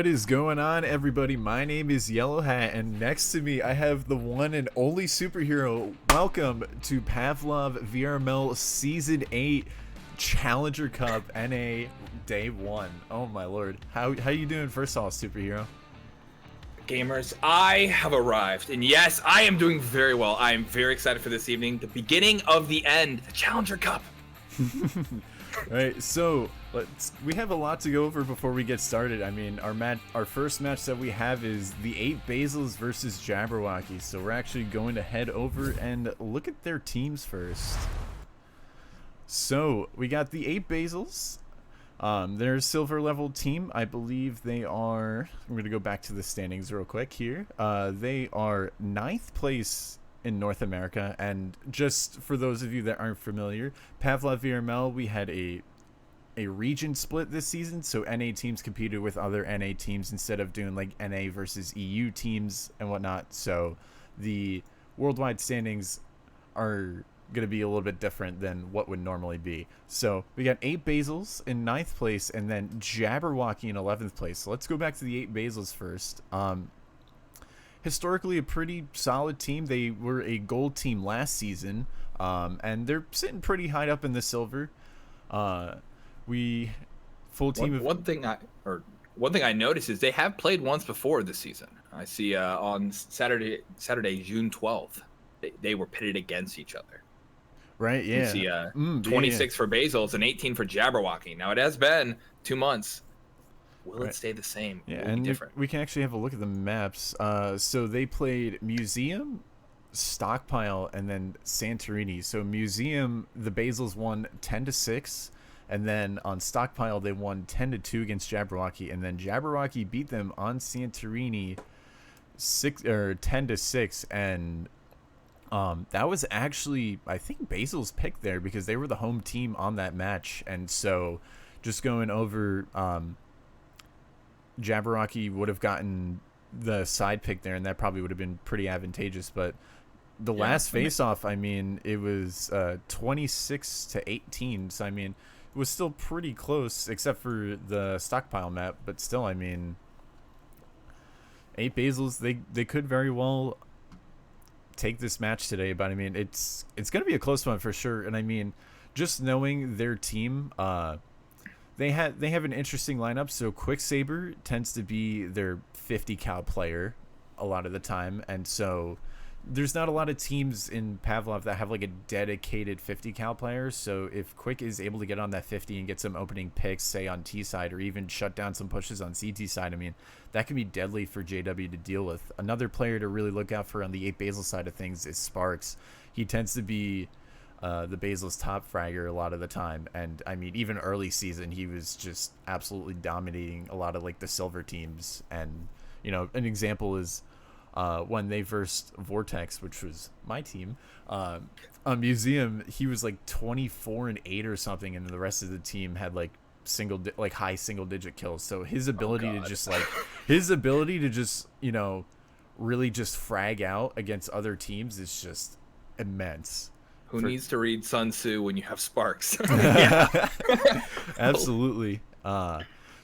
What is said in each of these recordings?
What is going on, everybody? My name is Yellow Hat, and next to me I have the one and only superhero. Welcome to Pavlov VRML Season 8 Challenger Cup NA Day 1. Oh my lord. How you doing first of all, superhero? Gamers, I have arrived, and yes, I am doing very well. I am very excited for this evening, the beginning of the end, the Challenger Cup. Right, so we have a lot to go over before we get started. I mean, our first match that we have is the 8 Basils versus Jabberwocky. So we're actually going to head over and look at their teams first. So we got the 8 Basils. They're a silver level team. I believe they are. I'm going to go back to the standings real quick here. They are 9th place in North America, and just for those of you that aren't familiar, Pavlov VRML, we had a region split this season, so NA teams competed with other NA teams instead of doing like NA versus EU teams and whatnot. So the worldwide standings are going to be a little bit different than what would normally be. So we got 8 Basils in 9th place and then Jabberwocky in 11th place. So let's go back to the 8 Basils first. Historically a pretty solid team. They were a gold team last season, and they're sitting pretty high up in the silver. We full team One thing I noticed is they have played once before this season. I see on Saturday, June 12th, they were pitted against each other. Right, yeah. You see 26 for Basils and 18 for Jabberwocky. Now it has been 2 months. Will it stay the same? Yeah, Will it and be different? we can actually have a look at the maps. So they played Museum, Stockpile, and then Santorini. So Museum, the Basils won 10-6, and then on Stockpile they won 10-2 against Jabberwocky, and then Jabberwocky beat them on Santorini 10-6, and that was actually, I think, Basil's pick there because they were the home team on that match. And so just going over, Jabberwocky would have gotten the side pick there, and that probably would have been pretty advantageous. But the last face-off, I mean, it was 26-18. So, I mean, it was still pretty close, except for the Stockpile map. But still, I mean, 8 Basils, they could very well take this match today. But, I mean, it's going to be a close one for sure. And, I mean, just knowing their team, They have an interesting lineup. So Quicksaber tends to be their 50 cal player a lot of the time, and so there's not a lot of teams in Pavlov that have like a dedicated 50 cal player. So if Quick is able to get on that 50 and get some opening picks, say on T side, or even shut down some pushes on CT side, I mean, that can be deadly for JW to deal with. Another player to really look out for on the 8 Basil side of things is Sparks. He tends to be the Basil's top fragger a lot of the time, and I mean, even early season he was just absolutely dominating a lot of like the silver teams. And you know, an example is when they versed Vortex, which was my team, on Museum, he was like 24-8 or something, and the rest of the team had like high single digit kills. So his ability to just you know, really just frag out against other teams is just immense. Who needs to read Sun Tzu when you have Sparks? Absolutely.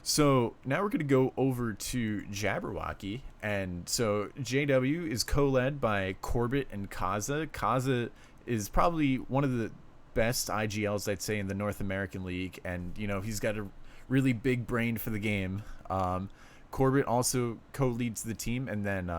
So now we're going to go over to Jabberwocky. And so JW is co-led by Corbett and Kaza. Kaza is probably one of the best IGLs, I'd say, in the North American League. And, you know, he's got a really big brain for the game. Corbett also co-leads the team. And then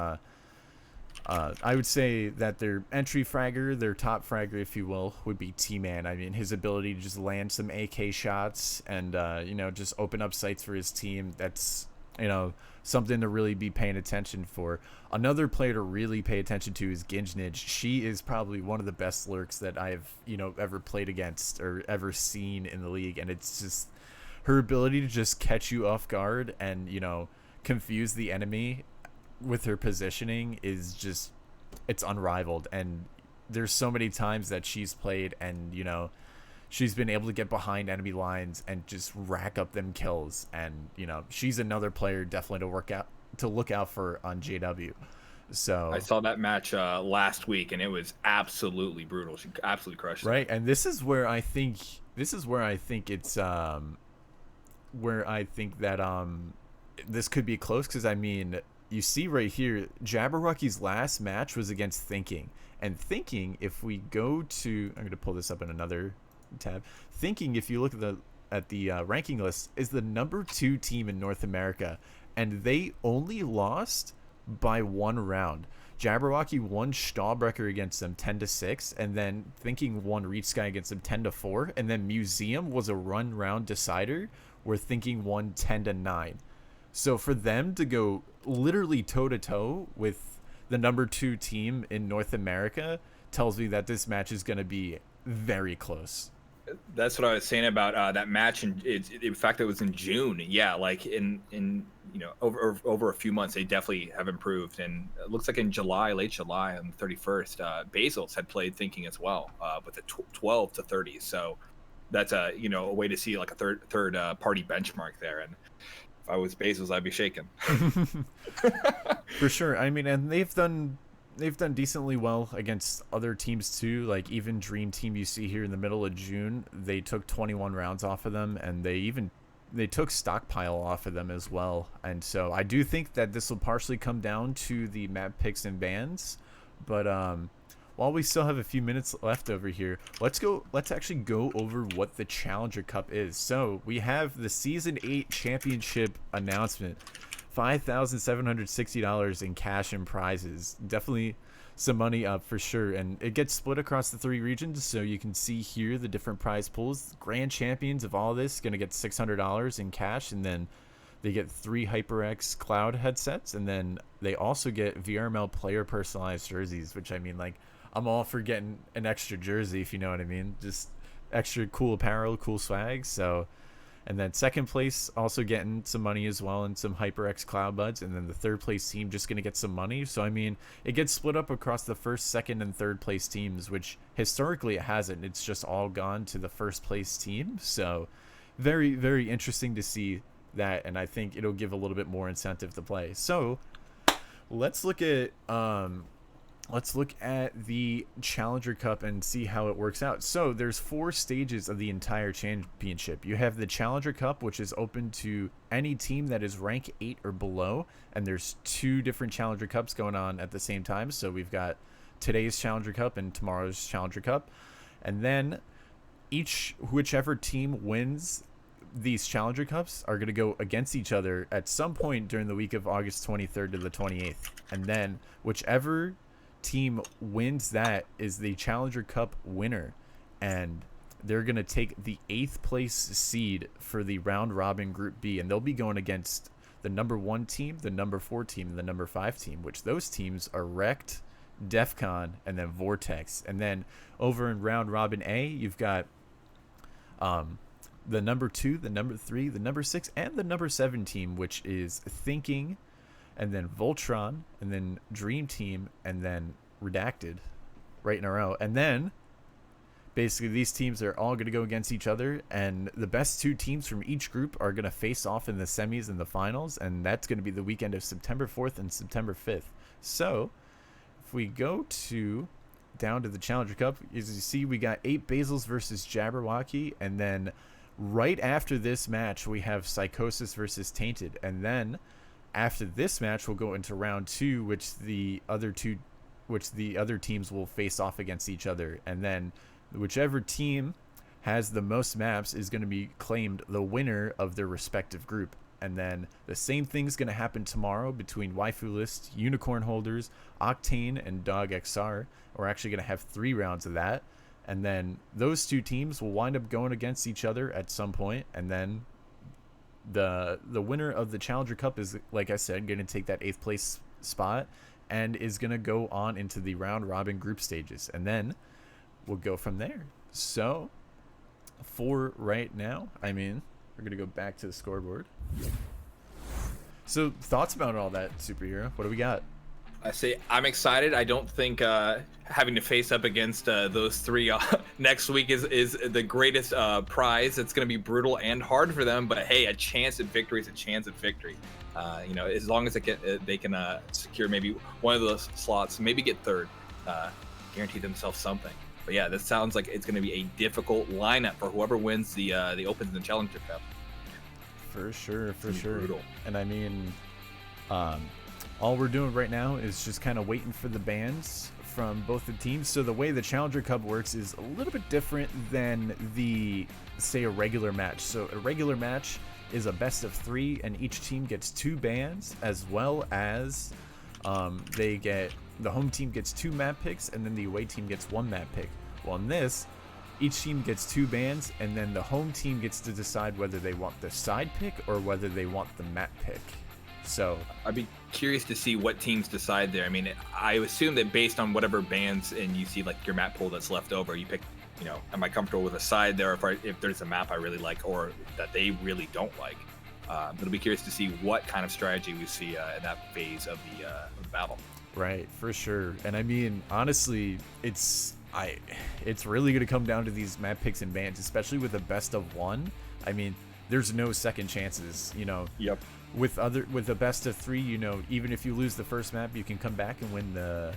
I would say that their entry fragger, their top fragger, if you will, would be T-Man. I mean, his ability to just land some AK shots and, you know, just open up sights for his team, that's, you know, something to really be paying attention for. Another player to really pay attention to is Ginjnij. She is probably one of the best lurks that I've, you know, ever played against or ever seen in the league. And it's just her ability to just catch you off guard and, you know, confuse the enemy with her positioning is just, it's unrivaled. And there's so many times that she's played and, you know, she's been able to get behind enemy lines and just rack up them kills. And, you know, she's another player definitely to look out for on JW. So I saw that match last week, and it was absolutely brutal. She absolutely crushed it. Right, and this is where I think it's where I think that this could be close because I mean, you see right here, Jabberwocky's last match was against Thinking, and Thinking, if we go to, I'm going to pull this up in another tab. Thinking, if you look at the ranking list, is the number 2 team in North America, and they only lost by 1 round. Jabberwocky won Stahlbrecher against them 10-6, and then Thinking won Reach Sky against them 10-4, and then Museum was a run round decider where Thinking won 10-9. So for them to go literally toe to toe with the number 2 team in North America tells me that this match is going to be very close. That's what I was saying about that match, and in fact, it was in June. Yeah, like in over a few months, they definitely have improved. And it looks like in July, late July, on the 31st, Basils had played Thinking as well with a 12-30. So that's a way to see like a third party benchmark there. And if I was Basils, I'd be shaking. For sure. I mean, and they've done decently well against other teams too. Like even Dream Team you see here in the middle of June, they took 21 rounds off of them, and they took Stockpile off of them as well. And so I do think that this will partially come down to the map picks and bans. But while we still have a few minutes left over here, let's actually go over what the Challenger Cup is. So we have the Season 8 Championship announcement. $5,760 in cash and prizes. Definitely some money up for sure. And it gets split across the 3 regions. So you can see here the different prize pools. Grand champions of all this going to get $600 in cash. And then they get 3 HyperX Cloud headsets. And then they also get VRML player personalized jerseys, which I mean, like, I'm all for getting an extra jersey, if you know what I mean. Just extra cool apparel, cool swag. So... And then second place also getting some money as well and some HyperX Cloud Buds. And then the third place team just going to get some money. So, I mean, it gets split up across the first, second, and third place teams, which historically it hasn't. It's just all gone to the first place team. So, very, very interesting to see that. And I think it'll give a little bit more incentive to play. So, let's look at... Let's look at the Challenger Cup and see how it works out. So there's 4 stages of the entire championship. You have the Challenger Cup, which is open to any team that is rank 8 or below. And there's 2 different Challenger Cups going on at the same time. So we've got today's Challenger Cup and tomorrow's Challenger Cup. And then whichever team wins these Challenger Cups are going to go against each other at some point during the week of August 23rd to the 28th. And then whichever team wins that is the Challenger Cup winner, and they're going to take the 8th place seed for the round robin Group B, and they'll be going against the number 1 team, the number 4 team, and the number 5 team, which those teams are Wrecked, DEFCON, and then Vortex. And then over in round robin A, you've got the number 2, the number 3, the number 6, and the number 7 team, which is Thinking, and then Voltron, and then Dream Team, and then Redacted, right in a row. And then basically these teams are all going to go against each other, and the best 2 teams from each group are going to face off in the semis and the finals, and that's going to be the weekend of September 4th and September 5th. So if we go down to the Challenger Cup, as you see, we got 8 Basils versus Jabberwocky, and then right after this match we have Psychosis versus Tainted, and then after this match, we'll go into round 2, which the other teams will face off against each other. And then whichever team has the most maps is going to be claimed the winner of their respective group. And then the same thing's going to happen tomorrow between Waifu List, Unicorn Holders, Octane, and Dog XR. We're actually going to have 3 rounds of that. And then those 2 teams will wind up going against each other at some point, and then the winner of the Challenger Cup is, like I said, going to take that 8th place spot and is going to go on into the round robin group stages, and then we'll go from there. So for right now, I mean, we're going to go back to the scoreboard. So thoughts about all that, Superhero? What do we got? I say I'm excited. I don't think having to face up against those 3 next week is the greatest prize. It's going to be brutal and hard for them, but hey, a chance at victory is a chance at victory. As long as they can secure maybe one of those slots, maybe get 3rd, guarantee themselves something. But yeah, this sounds like it's going to be a difficult lineup for whoever wins the Opens and the Challenger Cup. For sure, for sure. Brutal. And I mean, all we're doing right now is just kind of waiting for the bans from both the teams. So the way the Challenger Cup works is a little bit different than say a regular match. So a regular match is a best of 3, and each team gets 2 bans, as well as the home team gets 2 map picks, and then the away team gets 1 map pick. Well, in this, each team gets 2 bans, and then the home team gets to decide whether they want the side pick or whether they want the map pick. So I'd be curious to see what teams decide there. I mean, I assume that based on whatever bans and you see like your map pool that's left over, you pick, am I comfortable with a side there if there's a map I really like or that they really don't like. It'll be curious to see what kind of strategy we see in that phase of the battle. Right, for sure. And I mean, honestly, it's really going to come down to these map picks and bans, especially with a best of 1. I mean, there's no second chances, Yep. With a best of 3, even if you lose the first map, you can come back and win the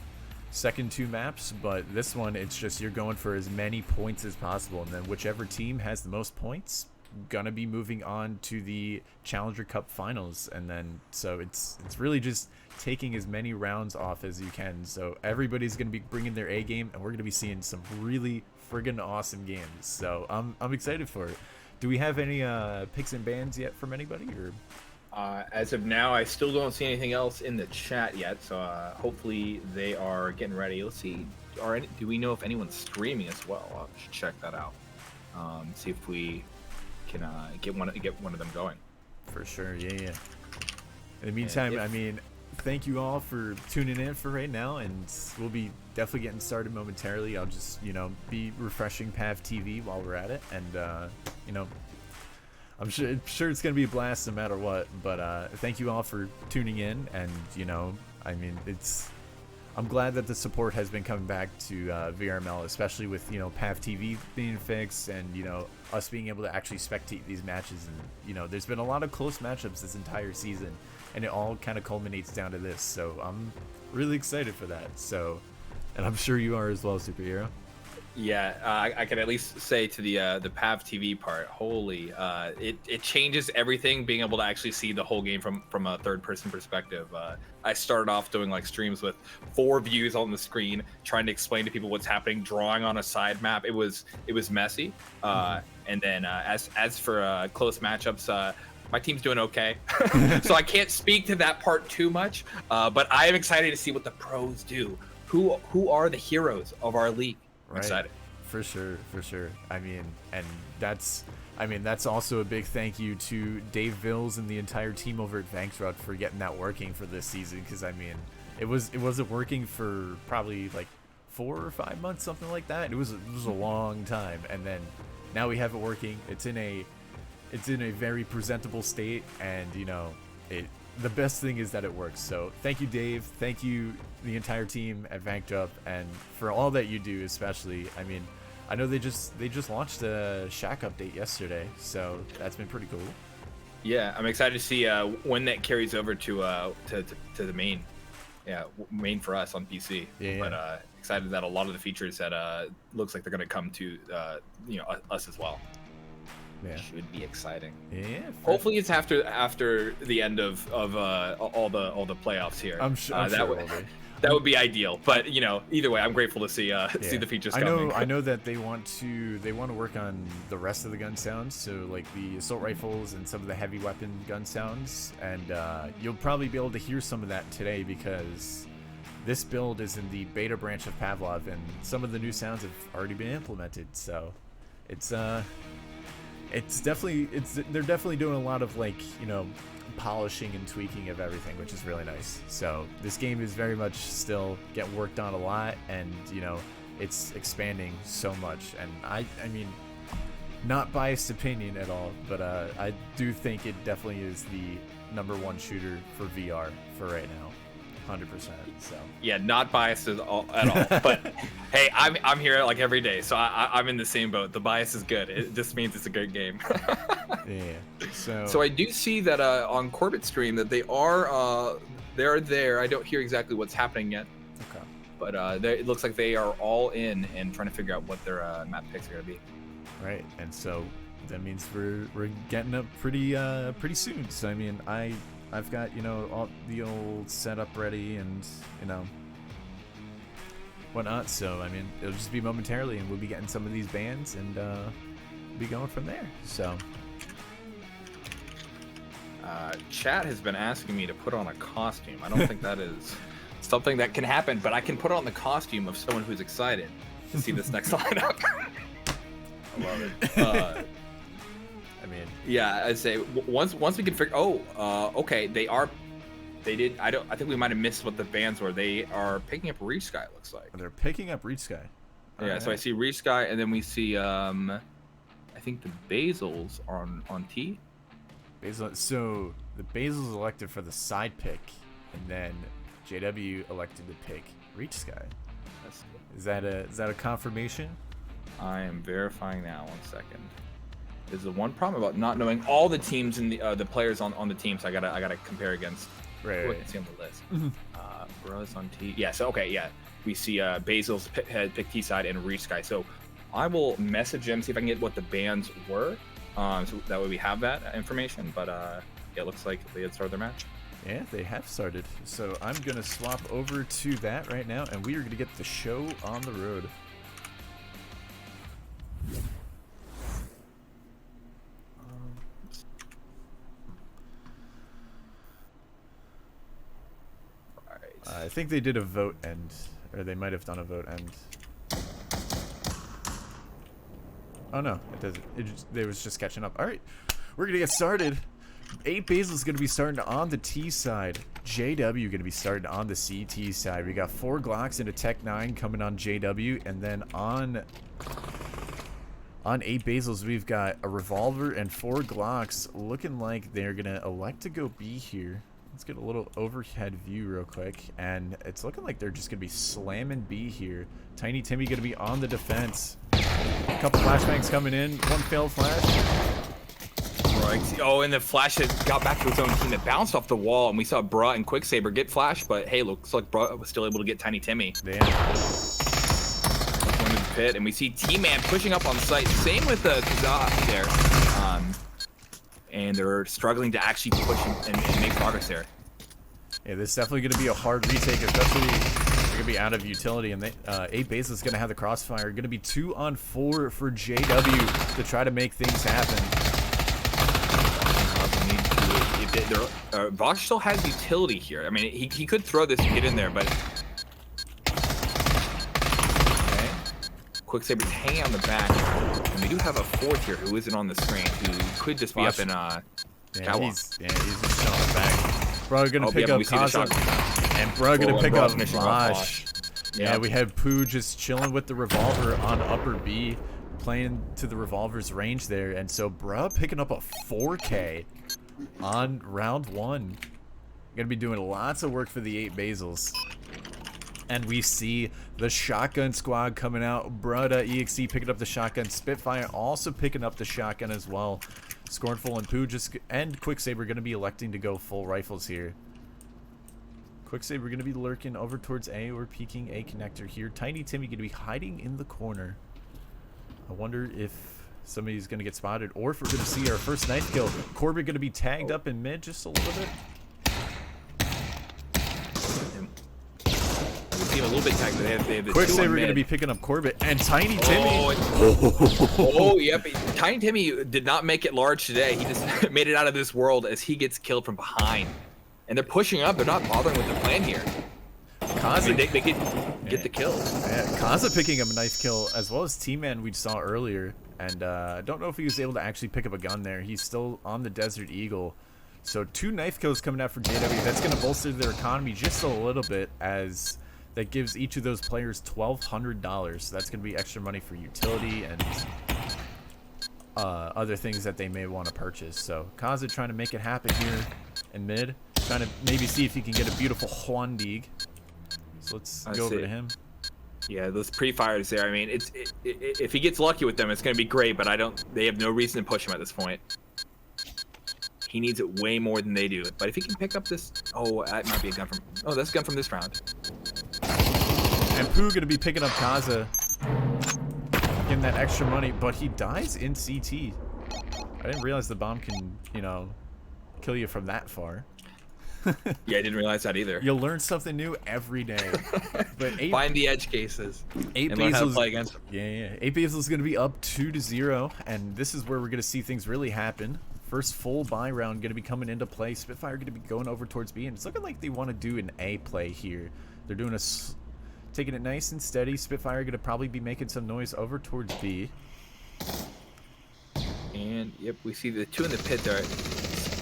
second 2 maps. But this one, it's just you're going for as many points as possible, and then whichever team has the most points gonna be moving on to the Challenger Cup finals. And then so it's really just taking as many rounds off as you can. So everybody's gonna be bringing their A game, and we're gonna be seeing some really friggin' awesome games. So I'm excited for it. Do we have any picks and bans yet from anybody, or? As of now, I still don't see anything else in the chat yet, so hopefully they are getting ready. Let's see. Do we know if anyone's streaming as well? I should check that out. See if we can get one of them going. For sure, yeah. In the meantime, I mean, thank you all for tuning in for right now, and we'll be definitely getting started momentarily. I'll just be refreshing Pav TV while we're at it, and I'm sure it's gonna be a blast no matter what. But thank you all for tuning in, and I mean, I'm glad that the support has been coming back to VRML, especially with Pav TV being fixed, and us being able to actually spectate these matches. And there's been a lot of close matchups this entire season, and it all kind of culminates down to this. So I'm really excited for that. So, and I'm sure you are as well, Superhero. Yeah, I can at least say to the Pav TV part, holy, it changes everything being able to actually see the whole game from a third person perspective. I started off doing like streams with 4 views on the screen, trying to explain to people what's happening, drawing on a side map. It was messy. And then as for close matchups, my team's doing okay, so I can't speak to that part too much. But I am excited to see what the pros do. Who are the heroes of our league? I'm excited. For sure. I mean, and that's also a big thank you to Dave Vills and the entire team over at Vanksrud for getting that working for this season, because I mean, it wasn't working for probably like 4 or 5 months, something like that. It was a long time, and then now we have it working. It's in a very presentable state, and the best thing is that it works. So thank you, Dave. Thank you, the entire team at Vanked Up, and for all that you do, especially. I mean, I know they just launched a Shack update yesterday, so that's been pretty cool. Yeah, I'm excited to see when that carries over to the main. Yeah, main for us on PC. Yeah. But excited that a lot of the features that looks like they're going to come to us as well. Yeah. Should be exciting. Yeah. Hopefully it's after the end of all the playoffs here. I'm sure it will be. That would be ideal. But either way, I'm grateful to see the features coming. I know that they want to work on the rest of the gun sounds, so like the assault rifles and some of the heavy weapon gun sounds, and you'll probably be able to hear some of that today, because this build is in the beta branch of Pavlov, and some of the new sounds have already been implemented. So they're definitely doing a lot of polishing and tweaking of everything, which is really nice. So this game is very much still getting worked on a lot, and it's expanding so much. And I mean, not biased opinion at all, but I do think it definitely is the #1 shooter for VR for right now. 100%. So yeah, not biased at all. But hey, I'm here like every day, so I'm in the same boat. The bias is good. It just means it's a great game. Yeah. So I do see that on Corbett's stream that they're there. I don't hear exactly what's happening yet. Okay. But it looks like they are all in and trying to figure out what their map picks are gonna be. Right. And so that means we're getting up pretty soon. So I mean, I've got, you know, all the old setup ready and, you know, whatnot. So I mean, it'll just be momentarily, and we'll be getting some of these bands and be going from there. So chat has been asking me to put on a costume. I don't think that is something that can happen, but I can put on the costume of someone who's excited to see this next lineup. I love it. I mean, yeah, I'd say once we can figure. Oh, okay. They did. I think we might have missed what the bands were. They are picking up Reach Sky. It looks like they're picking up Reach Sky. Yeah. So I see Reach Sky, and then we see. I think the Basils are on T. Basil. So the Basils elected for the side pick, and then JW elected to pick Reach Sky. Is that a confirmation? I am verifying now. 1 second. There's the one problem about not knowing all the teams and the players on the team, so I gotta compare against. Right. Who I can see on the list. Bros on T. Yeah. So okay. Yeah. We see Basil's pick T side and Reach Sky. So I will message them, see if I can get what the bands were. So that way we have that information. But yeah, it looks like they had started their match. Yeah, they have started. So I'm gonna swap over to that right now, and we are gonna get the show on the road. I think they did a vote end, or they might have done a vote end. Oh no, it doesn't. They was just catching up. All right, we're gonna get started. 8 Basil is gonna be starting on the T side. JW gonna be starting on the CT side. We got 4 Glocks and a Tech 9 coming on JW, and then on 8 Basils we've got a Revolver and 4 Glocks. Looking like they're gonna elect to go B here. Let's get a little overhead view real quick, and it's looking like they're just gonna be slamming B here. Tiny Timmy gonna be on the defense. A couple flashbangs coming in. One failed flash. Right. Oh, and the flash had got back to his own team. It bounced off the wall, and we saw Bruh and Quicksaber get flash, but hey, looks like Bruh was still able to get Tiny Timmy. Damn. Going to the pit, and we see T-Man pushing up on site. Same with the Kazaa there. And they're struggling to actually push and make progress there. Yeah, this is definitely going to be a hard retake, especially they're going to be out of utility. And 8 Basil is going to have the crossfire. Going to be 2 on 4 for JW to try to make things happen. Vox still has utility here. I mean, he could throw this and get in there, but... Okay. Quicksaber's hanging on the back. And we do have a 4th here who isn't on the screen, who could just be up in Catwalk. He's just showing back. Bro, gonna pick up Kaza, and bro, gonna pick up Mosh. Yeah, we have Pooh just chilling with the Revolver on upper B, playing to the Revolver's range there, and so bro picking up a 4K on round 1. Gonna be doing lots of work for the 8 Basils. And we see the shotgun squad coming out. Bruh.exe picking up the shotgun. Spitfire also picking up the shotgun as well. Scornful and Pooh and Quicksaber going to be electing to go full rifles here. Quicksaber going to be lurking over towards A or peeking A connector here. Tiny Timmy going to be hiding in the corner. I wonder if somebody's going to get spotted or if we're going to see our first knife kill. Corbett going to be tagged up in mid just a little bit. A little bit tagged. They have the Quicksaber going to be picking up Corbett and Tiny Timmy. Oh, yep. Tiny Timmy did not make it large today. He just made it out of this world as he gets killed from behind. And they're pushing up. They're not bothering with the plan here. Kaza, I mean, they get the kill. Yeah, Kaza picking up a knife kill as well as T-Man we saw earlier. And I don't know if he was able to actually pick up a gun there. He's still on the Desert Eagle. So 2 knife kills coming out for JW. That's going to bolster their economy just a little bit as... That gives each of those players $1,200. So that's going to be extra money for utility and other things that they may want to purchase. So Kaza trying to make it happen here in mid. Trying to maybe see if he can get a beautiful Huandig. So let's go over to him. Yeah, those pre-fires there. I mean, if he gets lucky with them, it's going to be great. But they have no reason to push him at this point. He needs it way more than they do. But if he can pick up this... Oh, that might be a gun from... Oh, that's a gun from this round. And Pooh going to be picking up Kaza. Getting that extra money. But he dies in CT. I didn't realize the bomb can, you know, kill you from that far. Yeah, I didn't realize that either. You'll learn something new every day. But Find the edge cases. 8 and learn how to Basil's play against them. yeah. 8 Basil's gonna be up 2-0, and this is where we're gonna see things really happen. First full buy round gonna be coming into play. Spitfire gonna be going over towards B, and it's looking like they want to do an A play here. They're doing taking it nice and steady. Spitfire gonna probably be making some noise over towards B. And yep, we see the 2 in the pit there.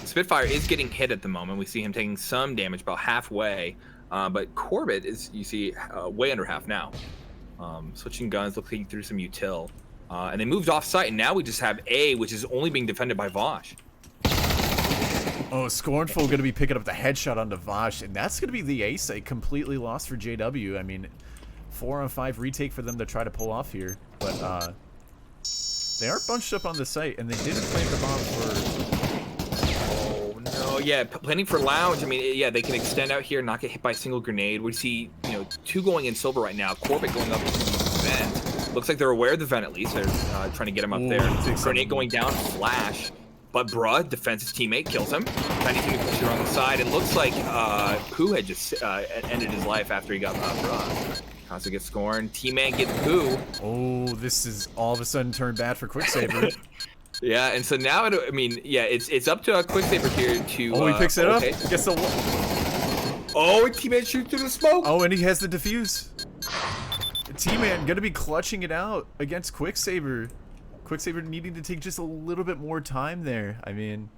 Spitfire is getting hit at the moment. We see him taking some damage, about halfway. But Corbett is, you see, way under half now. Switching guns, looking through some util. And they moved off site, and now we just have A, which is only being defended by Vosh. Oh, Scornful going to be picking up the headshot onto Vosh, and that's going to be the ace. A completely lost for JW. I mean, 4-on-5 retake for them to try to pull off here. But they are bunched up on the site, and they didn't plant the bomb for... Oh, yeah, planning for lounge. I mean, yeah, they can extend out here, not get hit by a single grenade. We see, you know, 2 going in silver right now. Corbett going up to the vent. Looks like they're aware of the vent at least. They're trying to get him up there. Grenade going down, flash. But Bruh defends his teammate, kills him. Tiny team pushes around the side, and looks like Pooh had just ended his life after he got Bruh. Casa gets scorned. T-Man gets Pooh. Oh, this is all of a sudden turned bad for Quicksaber. Yeah, and so now, I mean, yeah, it's up to Quicksaber here to... Oh, he picks it up? Gets the... Oh, T-Man shoots through the smoke! Oh, and he has the defuse. T-Man gonna be clutching it out against Quicksaber. Quicksaber needing to take just a little bit more time there. I mean,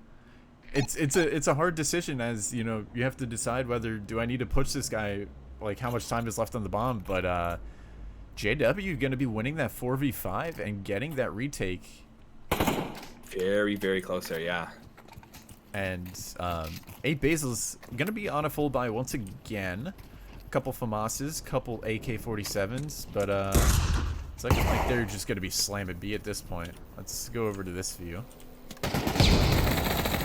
it's a hard decision, as, you know, you have to decide whether, do I need to push this guy, like, how much time is left on the bomb, but JW gonna be winning that 4v5 and getting that retake. Very, very close there, yeah. And 8 Basil's gonna be on a full buy once again. Couple FAMASes, couple AK-47s, but it's looking like they're just gonna be slamming B at this point. Let's go over to this view.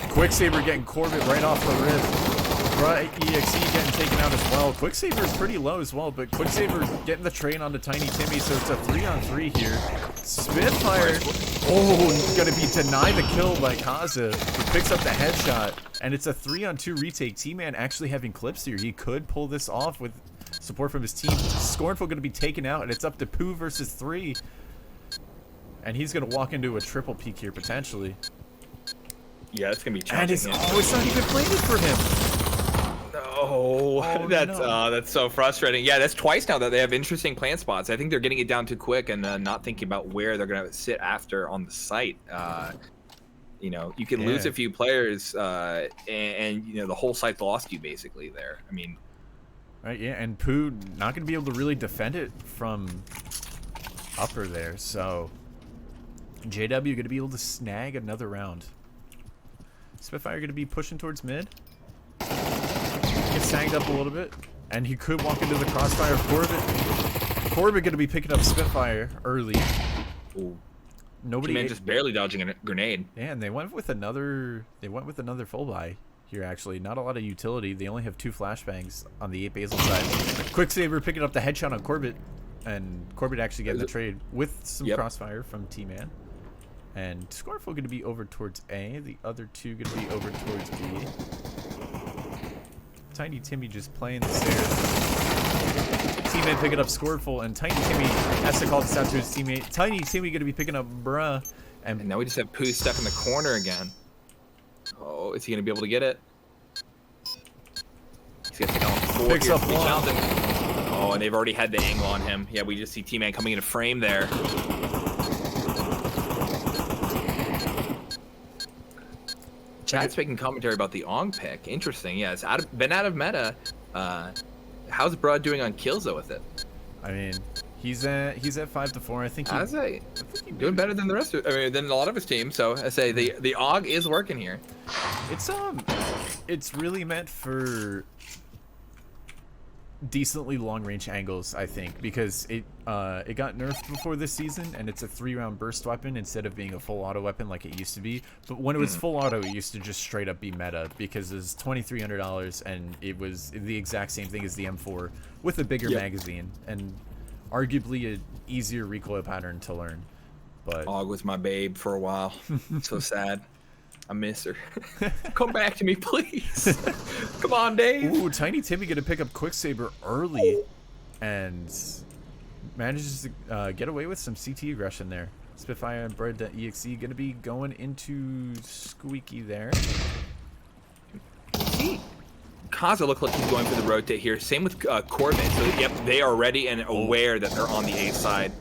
Quicksaber getting Corbett right off the rip. Right, EXE getting taken out as well. Quicksaber is pretty low as well, but Quicksaber getting the train onto Tiny Timmy, so it's a 3-on-3 here. Spitfire, oh, gonna be denied the kill by Kaza, who picks up the headshot, and it's a 3-on-2 retake. T-Man actually having clips here. He could pull this off with support from his team. Scornful gonna be taken out, and it's up to Pooh versus 3. And he's gonna walk into a triple peak here, potentially. Yeah, it's gonna be challenging. And it's not even planted for him. Oh, that's no. That's so frustrating. Yeah, that's twice now that they have interesting plant spots. I think they're getting it down too quick and not thinking about where they're gonna sit after on the site. You know, you can lose a few players, and you know the whole site's lost you basically there. I mean, right? Yeah, and Pooh not gonna be able to really defend it from upper there. So JW gonna be able to snag another round. Spitfire gonna be pushing towards mid. Gets snagged up a little bit, and he could walk into the crossfire of Corbett. Corbett gonna be picking up Spitfire early. ooh. Nobody Man just barely dodging a grenade. Yeah, and they went with another full buy here actually. Not a lot of utility. They only have 2 flashbangs on the 8 Basil side. Quicksaber picking up the headshot on Corbett, and Corbett actually getting the trade with some crossfire from T-Man. And Scornful gonna be over towards A, the other 2 gonna be over towards B. Tiny Timmy just playing the stairs. Teammate picking up Scornful, and Tiny Timmy has to call this out to his teammate. Tiny Timmy gonna be picking up Bruh. And now we just have Pooh stuck in the corner again. Oh, is he gonna be able to get it? He's gonna take on 4 Picks here. up 1. Oh, and they've already had the angle on him. Yeah, we just see T-Man coming into frame there. Chat's making commentary about the Ong pick. Interesting. Yeah, it's been out of meta. How's Bruh doing on kills though with it? I mean, he's at 5-4. I think he's doing better than the rest of. I mean, than a lot of his team. So I say the Og is working here. It's really meant for decently long range angles, I think, because it got nerfed before this season, and it's a 3-round burst weapon instead of being a full auto weapon like it used to be. But when it was full auto, it used to just straight up be meta because it was $2,300 and it was the exact same thing as the M4 with a bigger magazine and arguably an easier recoil pattern to learn. But Og was my babe for a while. So sad. I miss her. Come back to me, please. Come on, Dave. ooh, Tiny Timmy gonna pick up Quicksaber early, and manages to get away with some CT aggression there. Spitfire and Bread.exe gonna be going into Squeaky there. Kaza looked like he's going for the rotate here. Same with Corbin. So, yep, they are ready and aware that they're on the A side.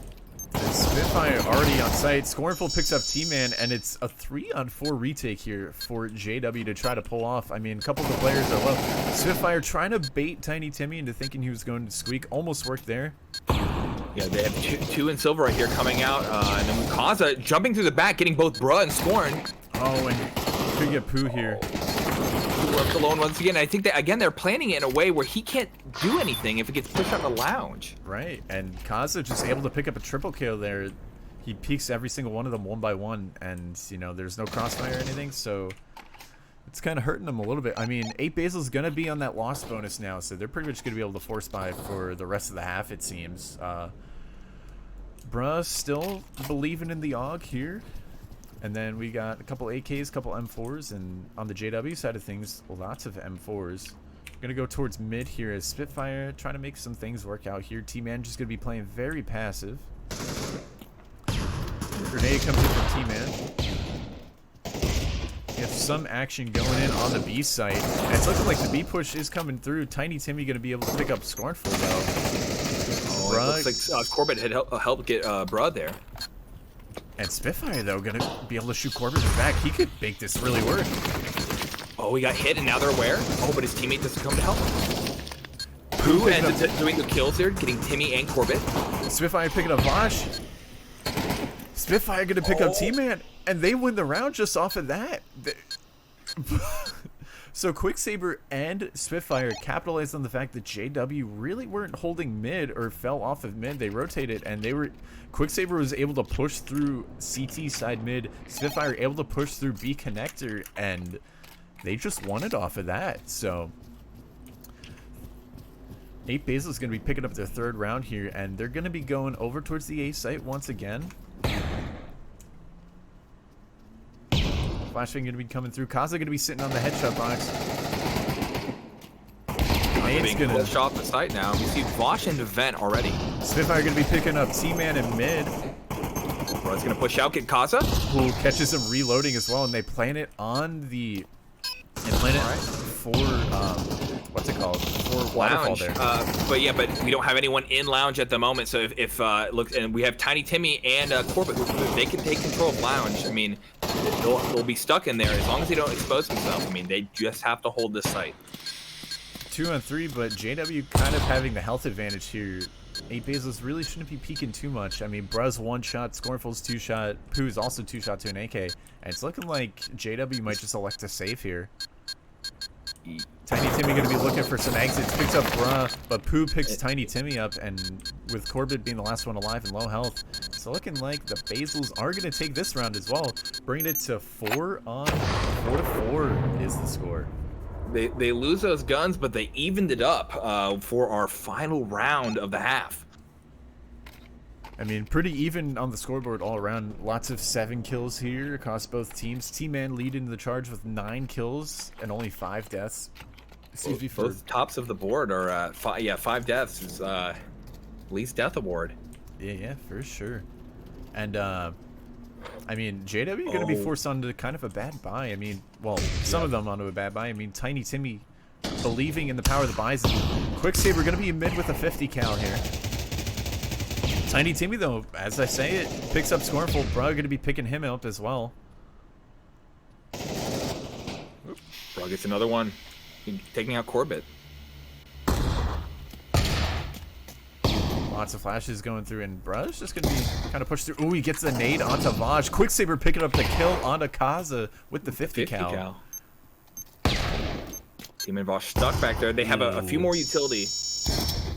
And Spitfire already on site. Scornful picks up T-Man, and it's a 3-on-4 retake here for JW to try to pull off. I mean, a couple of the players are low. Spitfire trying to bait Tiny Timmy into thinking he was going to squeak. Almost worked there. Yeah, they have two in silver right here coming out. And then Kaza jumping through the back, getting both Bruh and Scorn. Oh, and could get Pooh here. Work alone once again. I think that, again, they're planning it in a way where he can't do anything if it gets pushed out the lounge. Right, and Kaza just able to pick up a triple kill there. He peeks every single one of them one by one, and, you know, there's no crossfire or anything, so it's kind of hurting them a little bit. I mean, 8 Basil's going to be on that loss bonus now, so they're pretty much going to be able to force buy for the rest of the half, it seems. Bruh still believing in the AUG here. And then we got a couple AKs, couple M4s, and on the JW side of things, lots of M4s. Gonna go towards mid here as Spitfire trying to make some things work out here. T-Man just gonna be playing very passive. Grenade comes in from T-Man. We have some action going in on the B site. And it's looking like the B push is coming through. Tiny Timmy gonna be able to pick up Scornful though. Oh, it looks like Corbett had helped get Bruh there. And Spitfire, though, going to be able to shoot Corbin in the back. He could make this really work. Oh, he got hit, and now they're aware. Oh, but his teammate doesn't come to help him. Pooh ends up doing the kills here, getting Timmy and Corbett. Spitfire picking up Vosh. Spitfire going to pick up T-Man, and they win the round just off of that. So Quicksaber and Spitfire capitalized on the fact that JW really weren't holding mid or fell off of mid. They rotated, and they were... Quicksaber was able to push through CT side mid. Spitfire able to push through B connector, and they just won it off of that. So 8 Basil is going to be picking up their 3rd round here, and they're going to be going over towards the A site once again. Flashbang going to be coming through. Kaza going to be sitting on the headshot box. Being pushed off the site now. We see Vosh in the vent already. Spitfire going to be picking up T-Man in mid. Bro's going to push out, get Kaza. Who catches him reloading as well, and they plant it on the... They plant it for, what's it called? For waterfall there. But we don't have anyone in lounge at the moment, so if look, and we have Tiny Timmy and Corbett, who they can take control of lounge. I mean, they'll be stuck in there as long as they don't expose themselves. I mean, they just have to hold this site. 2-on-3, but JW kind of having the health advantage here. 8 Basils really shouldn't be peeking too much. I mean, Bruh's 1-shot, Scornful's 2-shot, Pooh's also 2-shot to an AK. And it's looking like JW might just elect to save here. Tiny Timmy going to be looking for some exits. Picks up Bruh, but Pooh picks Tiny Timmy up, and with Corbett being the last one alive and low health, it's looking like the Basils are going to take this round as well. Bringing it to 4-4 is the score. They lose those guns, but they evened it up for our final round of the half. I mean, pretty even on the scoreboard all around. Lots of 7 kills here across both teams. T-Man leading the charge with 9 kills and only 5 deaths. Both tops of the board are 5 deaths is least death award. Yeah, for sure. And I mean, JW going to be forced onto kind of a bad buy. I mean, well, some of them onto a bad buy. I mean, Tiny Timmy believing in the power of the Bison. Quicksaber going to be mid with a 50 cal here. Tiny Timmy, though, as I say it, picks up Scornful. Bruh going to be picking him up as well. Bruh gets another one. Taking out Corbett. Lots of flashes going through, and Bruh's just going to be kind of pushed through. Ooh, he gets the nade onto Vaj. Quicksaber picking up the kill onto Kaza with the 50 cal. Team and Vaj stuck back there. They have a few more utility.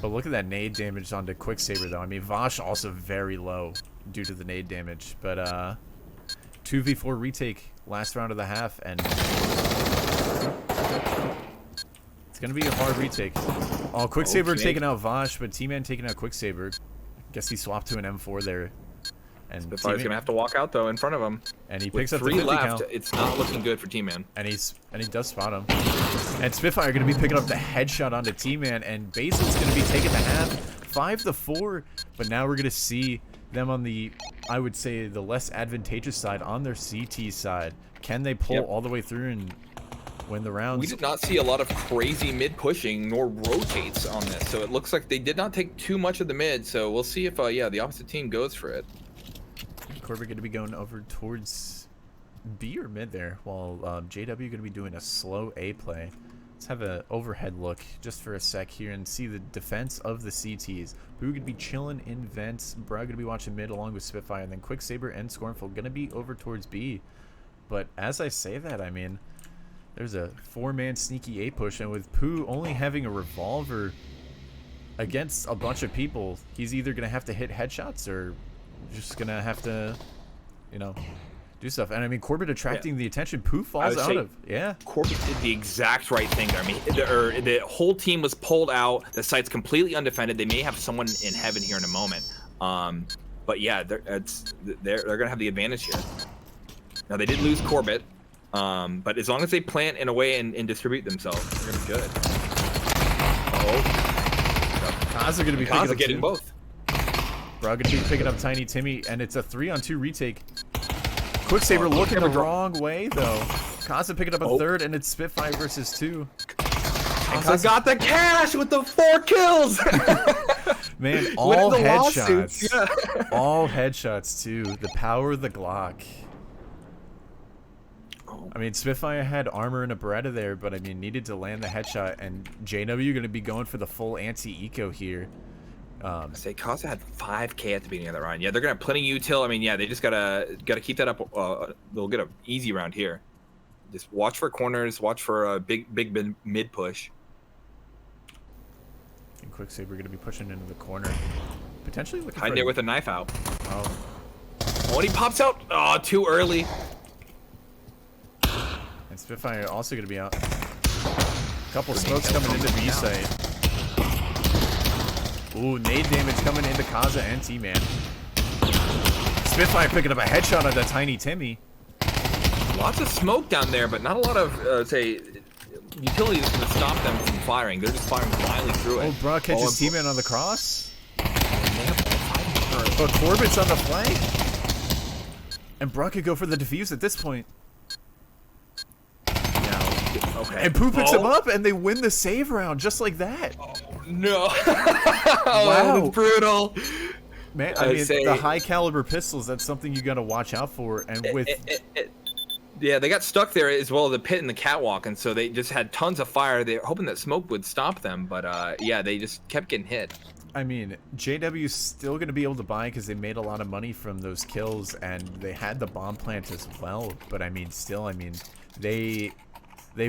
But look at that nade damage onto Quicksaber, though. I mean, Vosh also very low due to the nade damage. But 2v4 retake last round of the half, and it's going to be a hard retake. Oh, Quicksaber taking out Vosh, but T-Man taking out Quicksaber. Guess he swapped to an M4 there. And Spitfire's gonna have to walk out though in front of him. And he With picks up the 3 50 left. count. It's not looking good for T-Man. And he does spot him. And Spitfire gonna be picking up the headshot onto T-Man, and Basil's gonna be taking the half, 5-4. But now we're gonna see them on the, I would say, the less advantageous side, on their CT side. Can they pull all the way through and win the rounds? We did not see a lot of crazy mid pushing nor rotates on this, so it looks like they did not take too much of the mid. So we'll see if the opposite team goes for it. Corbett gonna be going over towards B or mid there, while JW gonna be doing a slow A play. Let's have an overhead look just for a sec here and see the defense of the CTs. Boo gonna be chilling in vents. Bro gonna be watching mid along with Spitfire, and then Quicksaber and Scornful gonna be over towards B. But as I say that, I mean, there's a 4-man sneaky A push, and with Pooh only having a revolver against a bunch of people, he's either gonna have to hit headshots or just gonna have to, you know, do stuff. And I mean, Corbett attracting the attention. Pooh falls out of. Yeah. Corbett did the exact right thing there. I mean, the whole team was pulled out. The site's completely undefended. They may have someone in heaven here in a moment. But yeah, they're gonna have the advantage here. Now they did lose Corbett, but as long as they plant in a way and distribute themselves, they're gonna be good. Kaza gonna be picking up getting both. Bro gonna be picking up Tiny Timmy, and it's a 3-on-2 retake. Quicksaber looking the wrong way though. Kaza picking up a third, and it's Spitfire versus 2. Kaza got the cash with the 4 kills. Man, all headshots. Yeah. All headshots too. The power of the Glock. I mean, Spitfire had armor and a Beretta there, but I mean, needed to land the headshot, and JW going to be going for the full anti-eco here. I say Kaza had 5K at the beginning of the round. Yeah, they're gonna have plenty of util. I mean, yeah, they just gotta keep that up. They'll get an easy round here. Just watch for corners, watch for a big mid push. And Quicksaber gonna be pushing into the corner, potentially looking hiding there with a knife out. Oh, and he pops out. Oh, too early. And Spitfire also gonna be out. Couple smokes coming into B site. Ooh, nade damage coming into Kaza and T-Man. Spitfire picking up a headshot on the Tiny Timmy. Lots of smoke down there, but not a lot of, say, utilities to stop them from firing. They're just firing blindly through it. Oh, Brock catches T-Man on the cross. But Corbett's on the flank. And Brock could go for the defuse at this point. Okay. And Pooh picks him up, and they win the save round just like that. Oh, no. Wow. That's brutal. Man, I mean, the high caliber pistols, that's something you got to watch out for. And with yeah, they got stuck there as well, the pit and the catwalk, and so they just had tons of fire. They were hoping that smoke would stop them, but yeah, they just kept getting hit. I mean, JW's still going to be able to buy because they made a lot of money from those kills, and they had the bomb plant as well. But I mean, still, I mean, they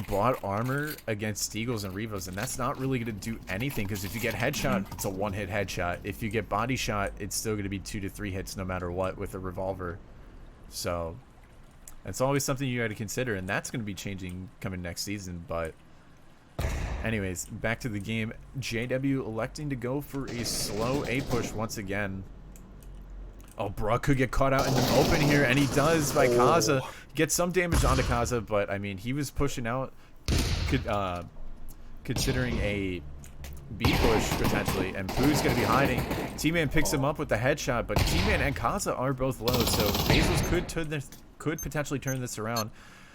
bought armor against Steagles and Revos, and that's not really going to do anything because if you get headshot, it's a one-hit headshot. If you get body shot, it's still going to be 2 to 3 hits no matter what with a revolver. So that's always something you got to consider, and that's going to be changing coming next season. But anyways, back to the game. JW electing to go for a slow A push once again. Oh, Bruck could get caught out in the open here, and he does by Kaza. Gets some damage onto Kaza, but I mean, he was pushing out, considering a B push potentially, and Pooh's going to be hiding. T-Man picks him up with the headshot, but T-Man and Kaza are both low, so Bezos could potentially turn this around.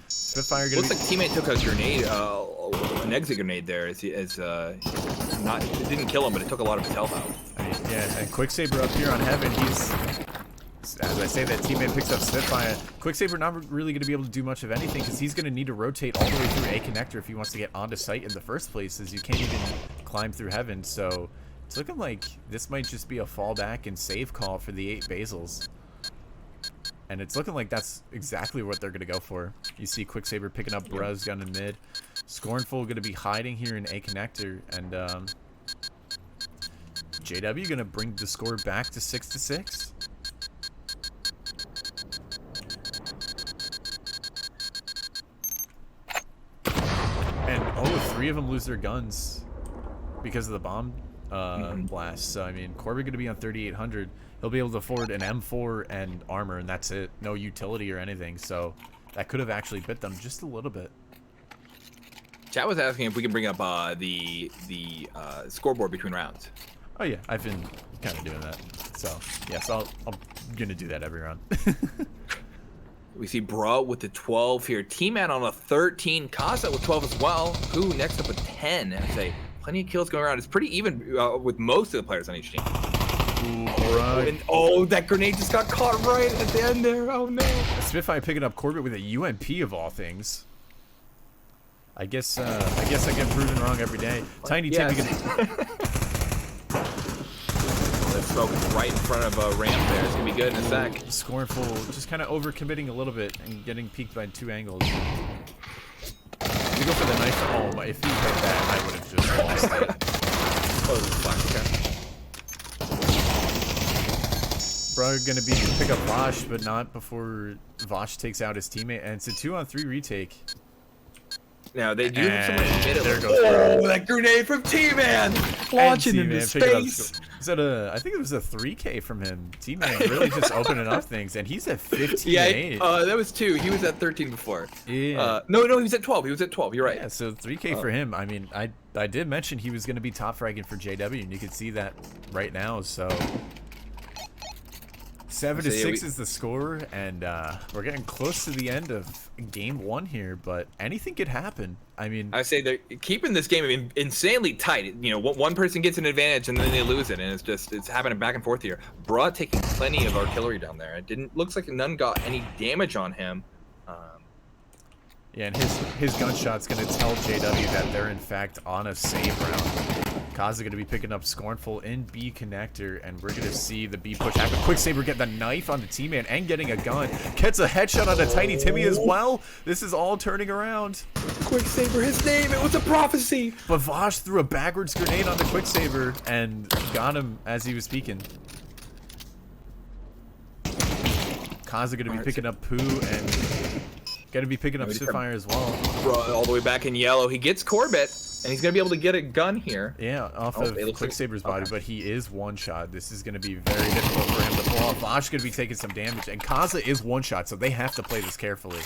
Spitfire looks like T-Man took a grenade, an exit grenade there. It didn't kill him, but it took a lot of his health out. I mean, yeah, and Quicksaber up here on Heaven, he's, as I say that, T-Man picks up Spitfire. Quicksaber not really going to be able to do much of anything because he's going to need to rotate all the way through A connector if he wants to get onto site in the first place, as you can't even climb through Heaven. So it's looking like this might just be a fallback and save call for the 8 Basils. And it's looking like that's exactly what they're going to go for. You see Quicksaber picking up Bruz gun in mid. Scornful going to be hiding here in A connector. And JW going to bring the score back to 6-6. And 3 of them lose their guns because of the bomb blast. So I mean, Corbett gonna be on 3,800. He'll be able to afford an M4 and armor, and that's it. No utility or anything. So that could have actually bit them just a little bit. Chat was asking if we can bring up the scoreboard between rounds. Oh yeah, I've been kind of doing that. So yes, I'm gonna do that every round. We see Bra with the 12 here. T-Man on a 13. Kaza with 12 as well. Who next up with 10? And I say plenty of kills going around. It's pretty even with most of the players on each team. Ooh, and that grenade just got caught right at the end there. Oh no. Spitfire picking up Corbett with a UMP of all things. I guess I get proven wrong every day. Tiny Timmy smoke right in front of a ramp there. It's gonna be good in a sec. Scornful, just kind of overcommitting a little bit and getting peeked by 2 angles. We go for the knife. Oh my! If he hit that, I would have just lost it. Oh, fuck. Bro, gonna pick up Vosh, but not before Vosh takes out his teammate, and it's a 2-on-3 retake. Now they do have someone in the middle. There goes that grenade from T-Man! Launching into space! Is that I think it was a 3K from him. T-Man really just opening up things, and he's at 15. Yeah, that was 2. He was at 13 before. Yeah. No, he was at 12. He was at 12. You're right. Yeah, so 3K for him. I mean, I did mention he was going to be top fragging for JW, and you can see that right now, so... 7-6 is the score, and we're getting close to the end of game 1 here, but anything could happen. I mean, I say they're keeping this game insanely tight. You know, one person gets an advantage and then they lose it, and it's happening back and forth here. Bra taking plenty of artillery down there. It looks like none got any damage on him. Yeah, and his gunshot's gonna tell JW that they're in fact on a save round. Kaza gonna be picking up Scornful in B connector, and we're gonna see the B push happen. Quicksaber get the knife on the T-Man and getting a gun. Gets a headshot on the Tiny Timmy as well. This is all turning around. Quicksaber, his name, it was a prophecy. But Vosh threw a backwards grenade on the Quicksaber and got him as he was speaking. Kaza gonna be picking up Pooh and gonna be picking up Spitfire as well. All the way back in yellow. He gets Corbett. And he's going to be able to get a gun here. Yeah, off of Quicksaber's body, but he is one-shot. This is going to be very difficult for him to pull off. Vosh going to be taking some damage, and Kaza is one-shot, so they have to play this carefully.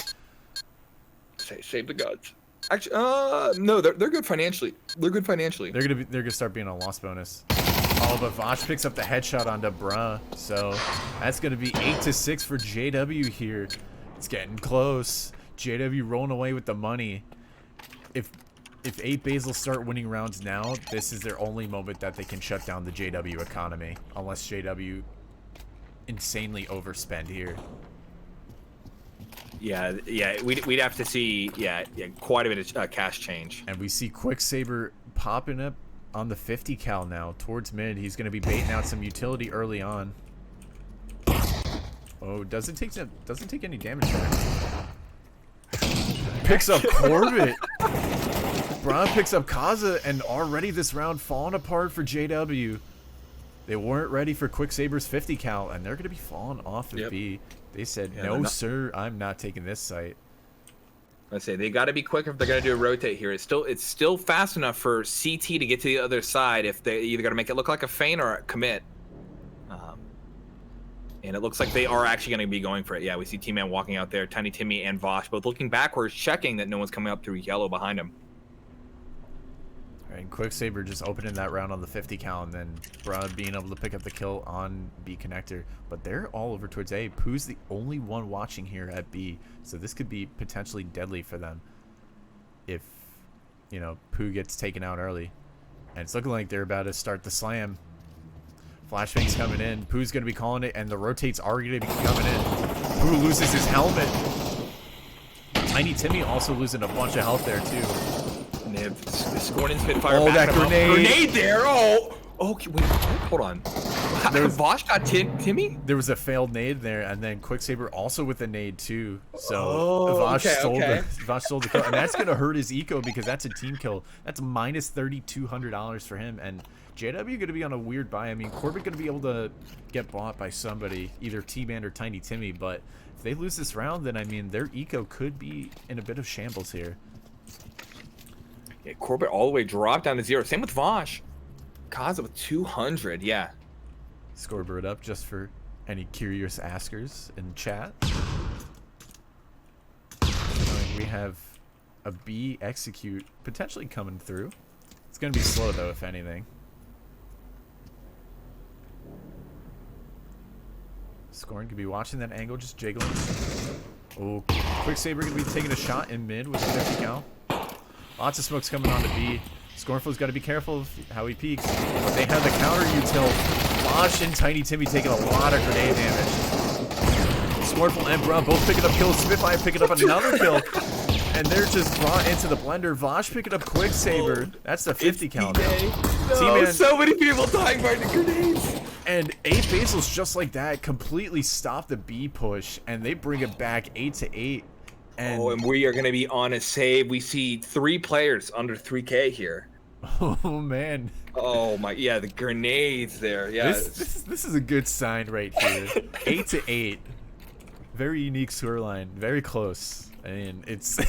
Save the guns. Actually, no, they're good financially. They're good financially. They're gonna start being a loss bonus. Oh, but Vosh picks up the headshot onto Bruh, so that's going to be 8-6 for JW here. It's getting close. JW rolling away with the money. If 8 Basel start winning rounds now, this is their only moment that they can shut down the JW economy. Unless JW insanely overspend here. Yeah, we'd have to see, quite a bit of cash change. And we see Quicksaber popping up on the 50 cal now towards mid. He's going to be baiting out some utility early on. Oh, doesn't take any damage there. Picks up Corbett. Braun picks up Kaza, and already this round falling apart for JW. They weren't ready for Quicksaber's 50 cal, and they're going to be falling off of B. They said, no, sir, I'm not taking this site. I say they got to be quick if they're going to do a rotate here. It's still fast enough for CT to get to the other side if they either got to make it look like a feint or a commit. And it looks like they are actually going to be going for it. Yeah, we see T-Man walking out there, Tiny Timmy and Vosh both looking backwards, checking that no one's coming up through yellow behind him. And Quicksaber just opening that round on the 50 cal, and then Brad being able to pick up the kill on B connector. But they're all over towards A. Pooh's the only one watching here at B, so this could be potentially deadly for them if, you know, Pooh gets taken out early. And it's looking like they're about to start the slam. Flashbang's coming in. Pooh's going to be calling it, and the rotates are going to be coming in. Pooh loses his helmet. Tiny Timmy also losing a bunch of health there, too. And they have scoring in Spitfire. Oh, that grenade. Grenade there. Oh, wait, hold on. Vosh got Timmy? There was a failed nade there, and then Quicksaber also with a nade, too. So Vosh stole the kill. And that's going to hurt his eco because that's a team kill. That's minus $3,200 for him. And JW going to be on a weird buy. I mean, Corbett going to be able to get bought by somebody, either T-Man or Tiny Timmy. But if they lose this round, then, I mean, their eco could be in a bit of shambles here. Yeah, Corbett all the way dropped down to 0. Same with Vosh. Kaza with 200. Yeah. Scoreboard up just for any curious askers in chat. We have a B execute potentially coming through. It's going to be slow, though, if anything. Scorn could be watching that angle, just jiggling. Oh, Quicksaber going to be taking a shot in mid with a 50 cal. Lots of smokes coming on to B. Scornful's got to be careful of how he peeks. But they have the counter util. Bosch and Tiny Timmy taking a lot of grenade damage. Scornful and Bruh both picking up kills. Spitfire picking up another kill. And they're just brought into the blender. Vosh picking up Quicksaber. That's the 50 cal. No, so many people dying by the grenades. And 8 Basils just like that completely stop the B push. And they bring it back 8-8. And we are going to be on a save. We see 3 players under 3K here. Oh, man. Oh, my. Yeah, the grenades there. Yeah. This is a good sign right here. 8-8. Very unique scoreline. Very close. I mean, it's...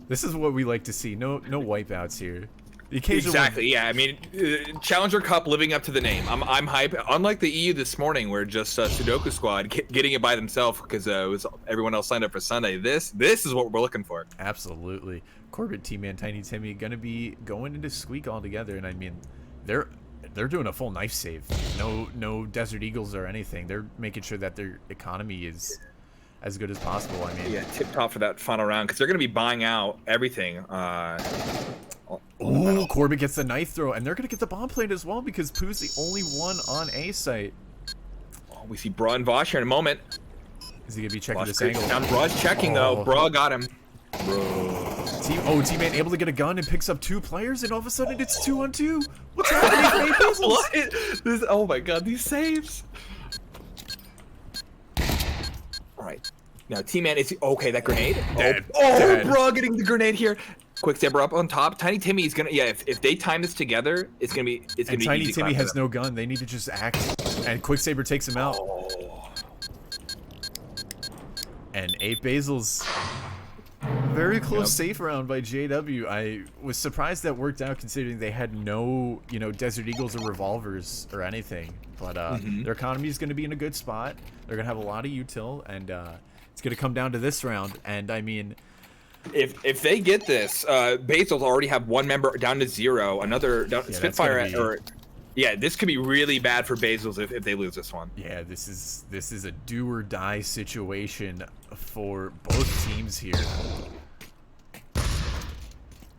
This is what we like to see. No wipeouts here. Exactly. Yeah. I mean, Challenger Cup living up to the name. I'm hype. Unlike the EU this morning, where just Sudoku Squad getting it by themselves because it was everyone else signed up for Sunday. This is what we're looking for. Absolutely. Corbett, T-Man, Tiny Timmy gonna be going into Squeak all together, and I mean, they're doing a full knife save. No Desert Eagles or anything. They're making sure that their economy is as good as possible. I mean, yeah, tip top for that final round because they're gonna be buying out everything. Oh, Corbett gets the knife throw, and they're going to get the bomb plate as well because Pooh's the only one on A site. Oh, we see Bra and Vosh here in a moment. Is he going to be checking this angle? Down Bra's checking, though. Bra got him. T-Man able to get a gun and picks up 2 players, and all of a sudden it's 2-on-2. What's happening? What? Oh, my God, these saves. All right. Now, T-Man is... Okay, that grenade. Dead. Oh, Bra getting the grenade here. Quicksaber up on top. Tiny Timmy is gonna if they time this together, it's gonna be Tiny easy. Timmy has no gun. They need to just act, and Quicksaber takes him out. Oh. And 8 Basils, very close safe round by JW. I was surprised that worked out considering they had no Desert Eagles or revolvers or anything. But their economy is gonna be in a good spot. They're gonna have a lot of util, and it's gonna come down to this round. And I mean. If they get this, Basils already have 1 member down to 0. Another Spitfire, this could be really bad for Basils if they lose this one. Yeah, this is a do or die situation for both teams here.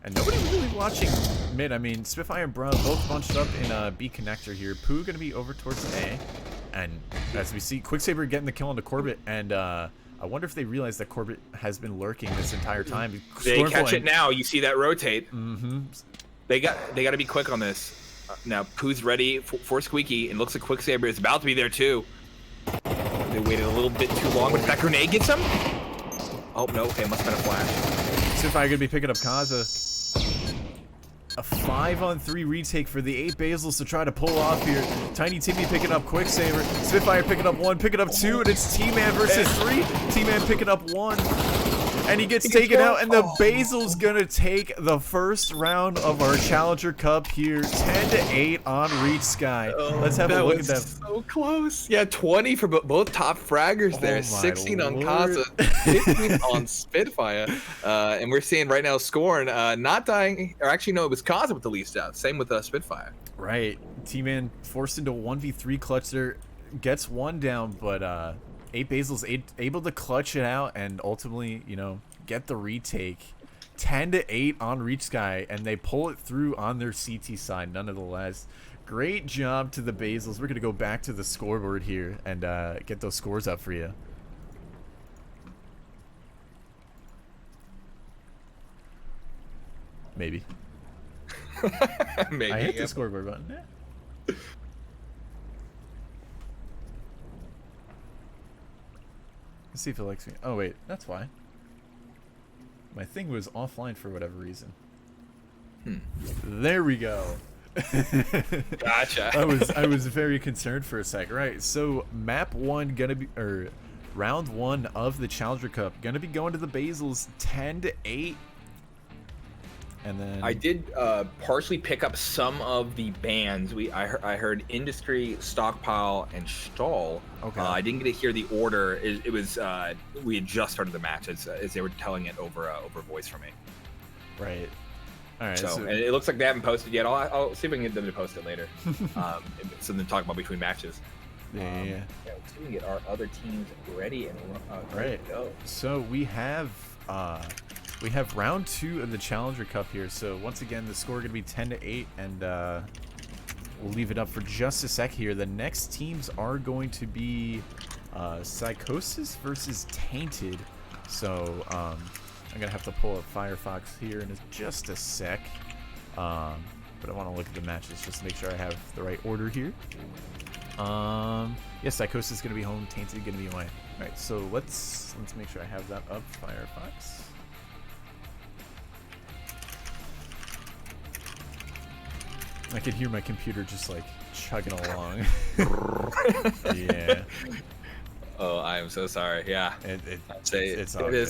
And nobody really watching mid. I mean, Spitfire and Bruh both bunched up in a B connector here. Pooh gonna be over towards A, and as we see, Quicksaber getting the kill on the Corbett, and I wonder if they realize that Corbett has been lurking this entire time. They catch it now. You see that rotate. Mm-hmm. They got to be quick on this. Now Pooh's ready for Squeaky, and looks like Quicksaber is about to be there too. They waited a little bit too long, but if that grenade gets him. Oh no! Okay, must have been a flash. Spitfire gonna be picking up Kaza. A 5-on-3 retake for the 8 Basils to try to pull off here. Tiny Timmy picking up Quicksaber. Spitfire picking up 1, picking up 2, and it's T-Man versus 3. T-Man picking up 1. And he gets taken out, and the Basil's gonna take the first round of our Challenger Cup here. 10-8 on Reach Sky. Let's have a look at them. So close. Yeah, 20 for both top fraggers there. 16 on Kaza, 15 on Spitfire. And we're seeing right now Scorn not dying, or actually no, it was Kaza with the least out. Same with Spitfire. Right. T-Man forced into 1v3 clutch there. Gets 1 down, but 8 Basil's able to clutch it out and ultimately, get the retake. 10-8 on Reach Sky, and they pull it through on their CT side nonetheless. Great job to the Basils. We're going to go back to the scoreboard here and get those scores up for you. Maybe. Maybe. I hit the scoreboard button. Yeah. Let's see if it likes me. Oh wait, that's why. My thing was offline for whatever reason. There we go. Gotcha. I was very concerned for a sec. Right, so map 1 gonna be, or round 1 of the Challenger Cup gonna be going to the Basils 10-8. And then I did partially pick up some of the bands. I heard Industry, Stockpile, and Stall. Okay. I didn't get to hear the order. It was we had just started the match as they were telling it over voice for me. Right. All right. So and it looks like they haven't posted yet. I'll see if I can get them to post it later. Something to talk about between matches. Yeah. Let's see if we can get our other teams ready and ready to go. So we have round 2 of the Challenger Cup here. So once again, the score going to be 10-8, and we'll leave it up for just a sec here. The next teams are going to be Psychosis versus Tainted. So I'm gonna have to pull up Firefox here in just a sec. But I want to look at the matches just to make sure I have the right order here. Yeah, Psychosis is gonna be home, Tainted gonna be away. All right, so let's make sure I have that up. Firefox. I can hear my computer just like chugging along. Yeah. Oh, I am so sorry. Yeah. It's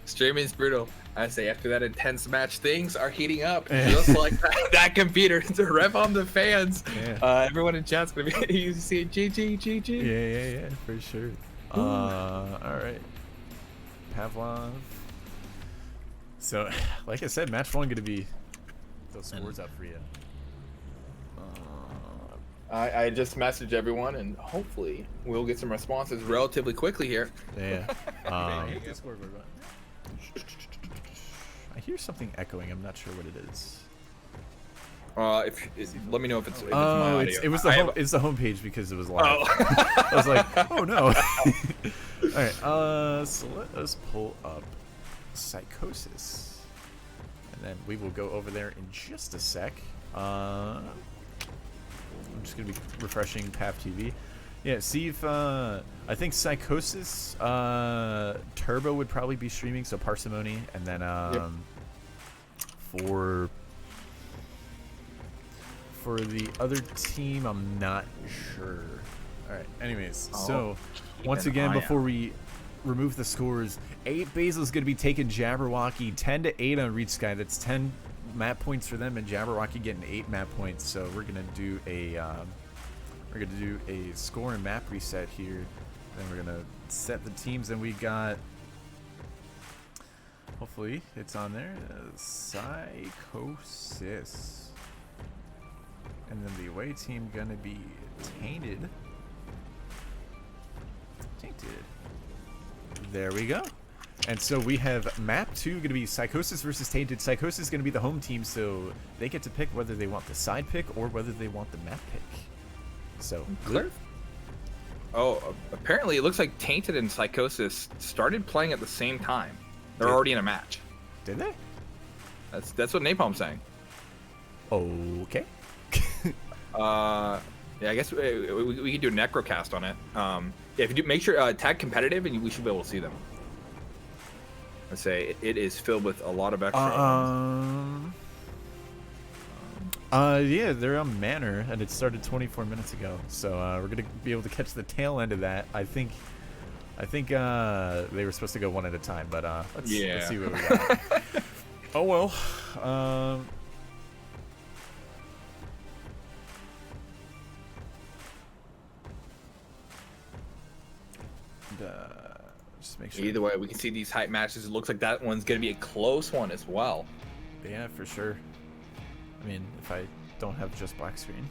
Streaming's brutal. I say after that intense match, things are heating up. Just like that computer to rev on the fans. Yeah. Everyone in chat's gonna be you see GG. Yeah, for sure. All right. Pavlov. So, like I said, match 1 gonna be those scores up for you. I just messaged everyone, and hopefully we'll get some responses relatively quickly here. Yeah. I hear something echoing. I'm not sure what it is. Let me know if it's my Oh, audio. it's the homepage because it was live. Oh. I was like, oh no. All right. So let us pull up Psychosis, and then we will go over there in just a sec. I'm just gonna be refreshing PAF TV. Yeah, see if I think Psychosis Turbo would probably be streaming, so Parsimony, and then for the other team, I'm not sure. All right. Anyways, so once again, before we remove the scores, 8 Basil is gonna be taking Jabberwocky 10-8 on Reach Sky. That's 10 map points for them, and Jabberwocky getting 8 map points. So we're gonna do a score and map reset here. Then we're gonna set the teams, and we got, hopefully it's on there, Psychosis, and then the away team gonna be Tainted. There we go. And so we have map 2 going to be Psychosis versus Tainted. Psychosis is going to be the home team, so they get to pick whether they want the side pick or whether they want the map pick. So, clear. Oh, apparently it looks like Tainted and Psychosis started playing at the same time. They're already in a match. Did they? That's what Napalm's saying. Okay. Yeah, I guess we could do a Necrocast on it. Yeah, if you do, make sure tag competitive, and we should be able to see them. Let's say it is filled with a lot of extra. Yeah, they're on Manor, and it started 24 minutes ago. So we're gonna be able to catch the tail end of that. I think they were supposed to go one at a time, but let's see what we got. Oh well. Just make sure. Either way, we can see these hype matches. It looks like that one's gonna be a close one as well. Yeah, for sure. I mean, if I don't have just black screen.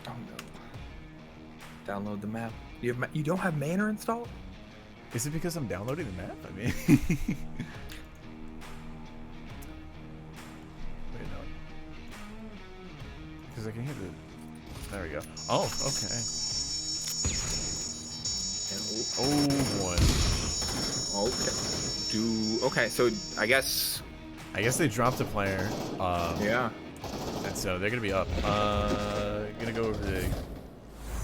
Oh no. Download the map. You don't have Manor installed? Is it because I'm downloading the map? I mean. Wait, no. Because I can hear the. There we go. Oh, okay. Oh boy. Okay, so I guess they dropped a player. Yeah. And so they're gonna be up. Gonna go over the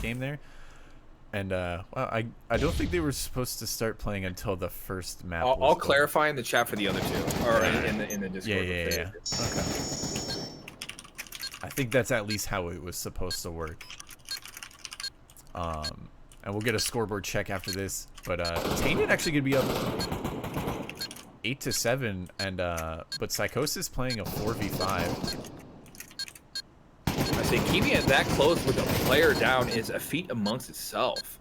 game there. And well, I don't think they were supposed to start playing until the first map. I'll clarify in the chat for the other two, or in the Discord. Yeah. Okay. I think that's at least how it was supposed to work. And we'll get a scoreboard check after this. But Tainted actually gonna be up 8-7, and but Psychosis playing a 4v5. I say keeping it that close with a player down is a feat amongst itself.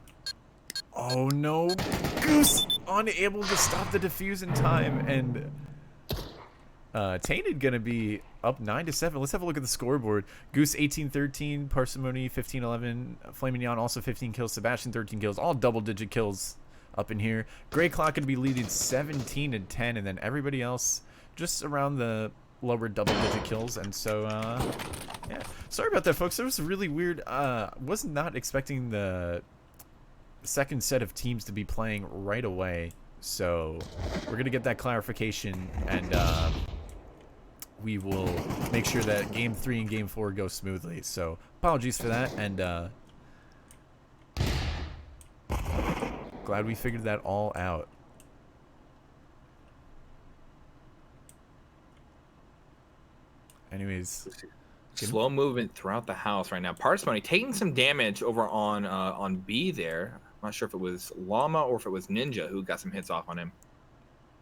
Oh no, Goose unable to stop the defuse in time, and Tainted gonna be up 9-7. Let's have a look at the scoreboard. Goose 18-13, Parsimony 15-11, Flaming Yon also 15 kills, Sebastian 13 kills, all double-digit kills up in here. Grey Clock gonna be leading 17-10, and then everybody else just around the lower double-digit kills. And so, yeah, sorry about that, folks. That was really weird. Was not expecting the second set of teams to be playing right away, so we're gonna get that clarification, and we will make sure that game 3 and game 4 go smoothly. So apologies for that, and glad we figured that all out. Anyways, slow movement throughout the house right now. Parsimony taking some damage over on B there. I'm not sure if it was Llama or if it was Ninja who got some hits off on him.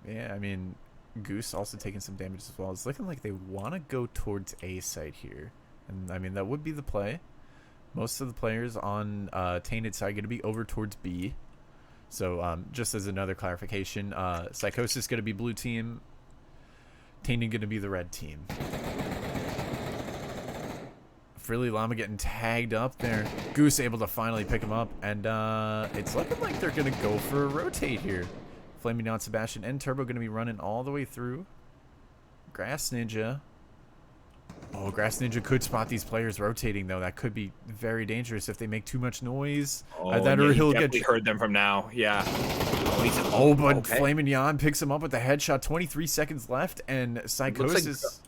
yeah, I mean, Goose also taking some damage as well. It's looking like they want to go towards A side here, and I mean that would be the play. Most of the players on Tainted side going to be over towards B. So just as another clarification, Psychosis going to be blue team, Tainted going to be the red team. Frilly Llama getting tagged up there. Goose able to finally pick him up, and it's looking like they're going to go for a rotate here. Flaming Out Sebastian and Turbo going to be running all the way through. Grass Ninja. Oh, Grass Ninja could spot these players rotating, though. That could be very dangerous if they make too much noise. Oh, that yeah, or he'll definitely get heard them from now. Yeah. Oh, but okay. Flamin' Yan picks him up with the headshot. 23 seconds left, and Psychosis.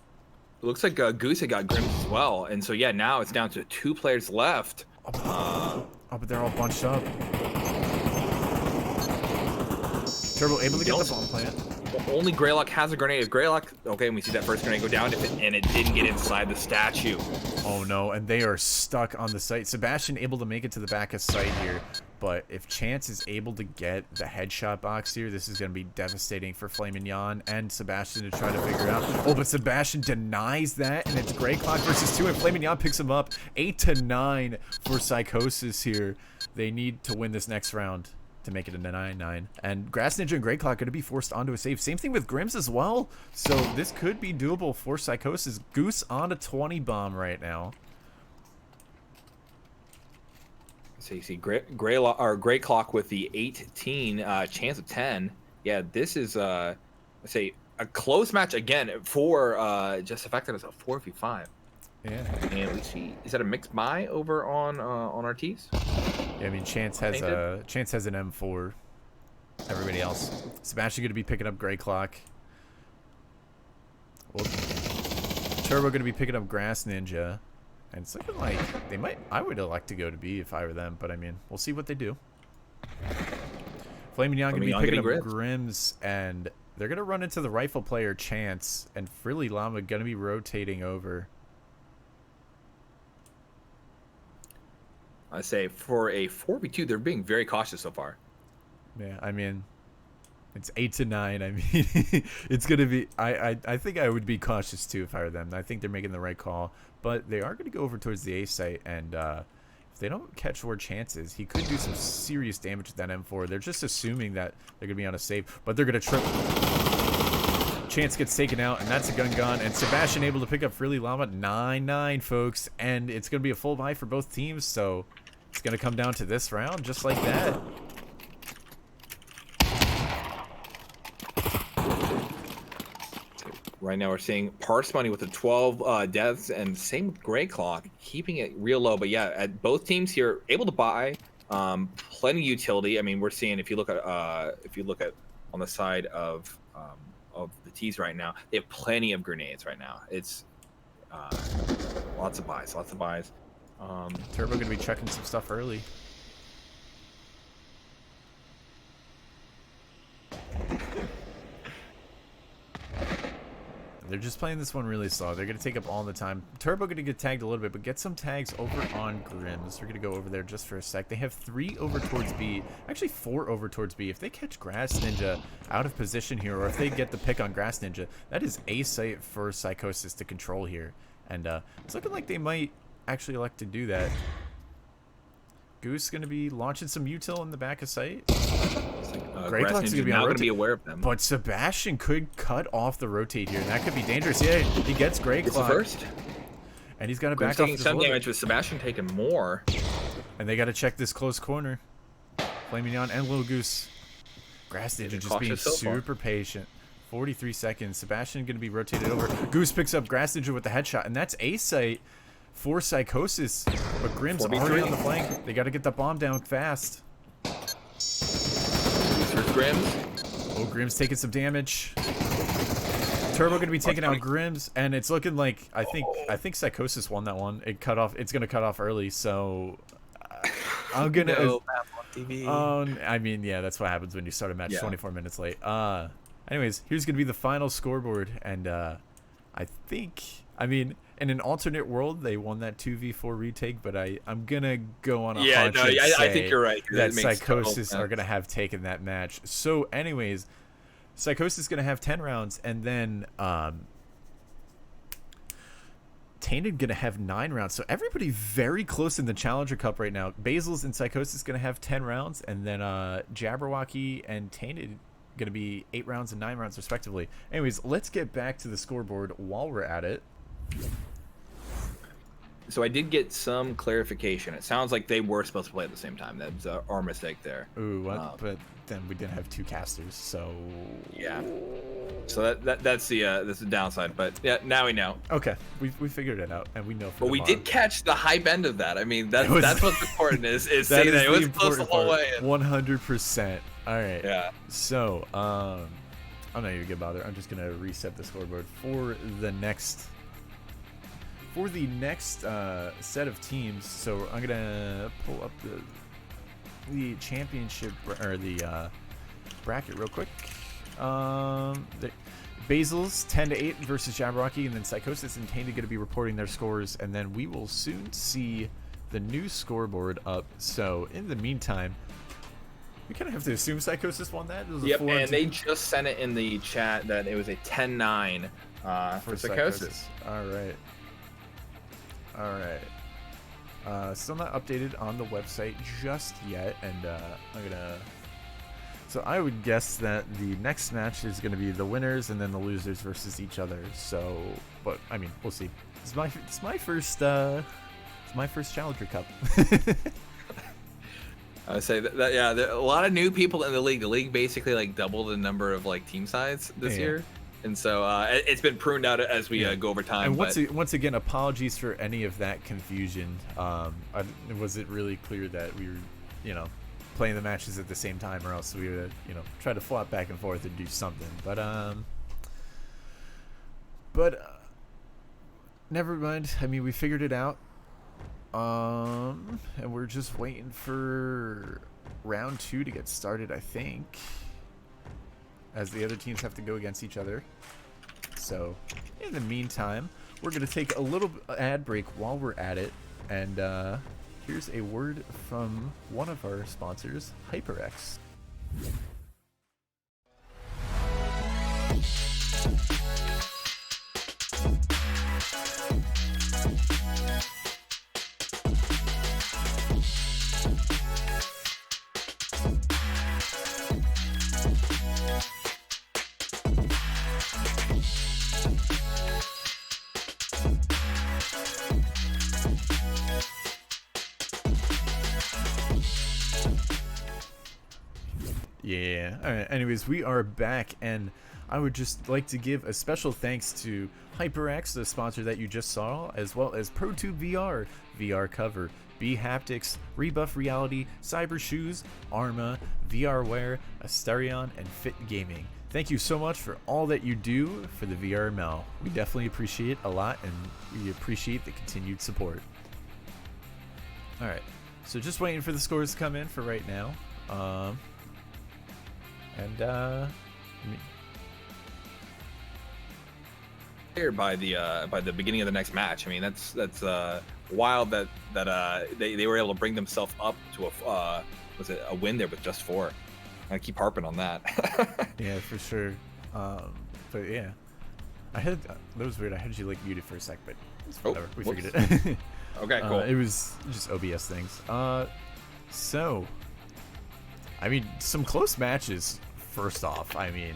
Looks like Goose had got Grims as well, and so yeah, now it's down to 2 players left. Oh, but they're all bunched up. Turbo able to get the bomb plant. Only Greylock has a grenade. If Greylock, okay, and we see that first grenade go down, and it didn't get inside the statue. Oh no, and they are stuck on the site. Sebastian able to make it to the back of site here, but if Chance is able to get the headshot box here, this is going to be devastating for Flamin' Yan and Sebastian to try to figure out. Oh, but Sebastian denies that, and it's Grey Clock versus 2, and Flamin' Yan picks him up. 8-9 for Psychosis here. They need to win this next round to make it a 9-9. And Grass Ninja and Grey Clock going to be forced onto a save. Same thing with Grims as well. So this could be doable for Psychosis. Goose on a 20 bomb right now. So you see Grey Clock with the 18, chance of 10. Yeah, this is let's say a close match again for just the fact that it's a 4v5. Yeah. And we see, is that a mixed buy over on Ortiz? Yeah, I mean Chance has an M4. Everybody else. Sebastian going to be picking up Grey Clock. Well, Turbo going to be picking up Grass Ninja. And it's looking like they might. I would elect to go to B if I were them, but I mean, we'll see what they do. Flaming Yan going to be picking up Grims, and they're going to run into the rifle player Chance, and Frilly Llama going to be rotating over. I say for a 4v2, they're being very cautious so far. Yeah, I mean, it's 8-9. I mean, it's gonna be. I think I would be cautious too if I were them. I think they're making the right call, but they are gonna go over towards the A site, and if they don't catch where Chances, he could do some serious damage with that M4. They're just assuming that they're gonna be on a save, but they're gonna trip. Chance gets taken out, and that's a gun gone. And Sebastian able to pick up Frilly Llama. 9-9, folks, and it's gonna be a full buy for both teams. So it's gonna come down to this round, just like that. Right now we're seeing Parsimony with the 12 deaths, and same with Grey Clock, keeping it real low. But yeah, at both teams here, able to buy plenty of utility. I mean, we're seeing if you look at on the side of the T's right now, they have plenty of grenades right now. It's lots of buys. Turbo gonna be checking some stuff early. they're just playing this one really slow. They're going to take up all the time. Turbo going to get tagged a little bit, but get some tags over on Grims. We're going to go over there just for a sec. They have 3 over towards B. Actually, 4 over towards B. If they catch Grass Ninja out of position here, or if they get the pick on Grass Ninja, that is a site for Psychosis to control here. And it's looking like they might actually elect to do that. Goose going to be launching some util in the back of sight. Great Clock's going to be aware of them. But Sebastian could cut off the rotate here, and that could be dangerous. Yeah, he gets Grey Clock. First. And he's got to back off. Taking some damage with Sebastian taking more. And they got to check this close corner. Flaming on and Little Goose. Grass Ninja just being super patient. 43 seconds. Sebastian going to be rotated over. Goose picks up Grass Ninja with the headshot, and that's a site for Psychosis. But Grim's already on the flank. They got to get the bomb down fast. Grims. Oh, Grims taking some damage. Turbo gonna be taking out Grims, and it's looking like I think Psychosis won that one. It cut off. It's gonna cut off early, so I'm gonna. No, TV. I mean, yeah, that's what happens when you start a match 24 minutes late. Anyways, here's gonna be the final scoreboard, and I mean, in an alternate world, they won that 2v4 retake, but I'm gonna go on a hunch and say I think you're right. That Psychosis are gonna have taken that match. So, anyways, Psychosis is gonna have 10 rounds, and then Tainted gonna have 9 rounds. So everybody very close in the Challenger Cup right now. Basil's and Psychosis gonna have 10 rounds, and then Jabberwocky and Tainted gonna be 8 rounds and 9 rounds respectively. Anyways, let's get back to the scoreboard while we're at it. So I did get some clarification. It sounds like they were supposed to play at the same time. That was our mistake there. Ooh, what? But then we didn't have 2 casters, so yeah. So that's the downside. But yeah, now we know. Okay, we figured it out, and we know. But we did catch the hype end of that. I mean, that's what's important is saying that it was close the whole way. 100%. All right. Yeah. So I'm not even gonna bother. I'm just gonna reset the scoreboard for the next. For the next set of teams, so I'm gonna pull up the championship or the bracket real quick. Basil's 10-8 versus Jabberwocky, and then Psychosis and Tainted gonna be reporting their scores, and then we will soon see the new scoreboard up. So in the meantime, we kind of have to assume Psychosis won that. Yep, and they just sent it in the chat that it was a 10-9 for Psychosis. All right. Still not updated on the website just yet, and I'm gonna. So I would guess that the next match is gonna be the winners and then the losers versus each other. So, but I mean, we'll see. It's my first Challenger Cup. I would say that yeah, there are a lot of new people in the league. The league basically like doubled the number of like team sides this year. And so it's been pruned out as we go over time. And once again, apologies for any of that confusion. Was it really clear that we were, playing the matches at the same time, or else we would, try to flop back and forth and do something. But never mind. I mean, we figured it out. And we're just waiting for round 2 to get started, I think, as the other teams have to go against each other. So in the meantime, we're going to take a little ad break while we're at it. And here's a word from one of our sponsors, HyperX. Yeah. All right. Anyways, we are back, and I would just like to give a special thanks to HyperX, the sponsor that you just saw, as well as ProTube VR, VR Cover, B Haptics, Rebuff Reality, Cyber Shoes, Arma, VR Wear, Asterion, and Fit Gaming. Thank you so much for all that you do for the VR ML. We definitely appreciate it a lot, and we appreciate the continued support. All right. So just waiting for the scores to come in for right now. by the beginning of the next match. I mean, that's wild that they were able to bring themselves up to a win there with just 4. I keep harping on that. Yeah, for sure. But yeah, that was weird. I had you like muted for a sec, but it's whatever. We figured it. Okay, cool. It was just OBS things. So, I mean, some close matches. First off, I mean,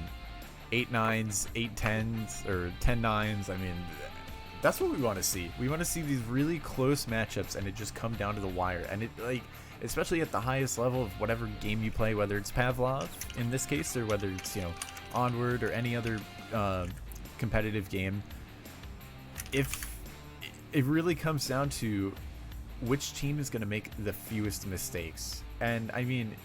8-9s, 8-10s, or 10-9s. I mean, that's what we want to see. We want to see these really close matchups, and it just come down to the wire. And it, like, especially at the highest level of whatever game you play, whether it's Pavlov in this case, or whether it's, you know, Onward or any other competitive game. If it really comes down to which team is going to make the fewest mistakes. And I mean,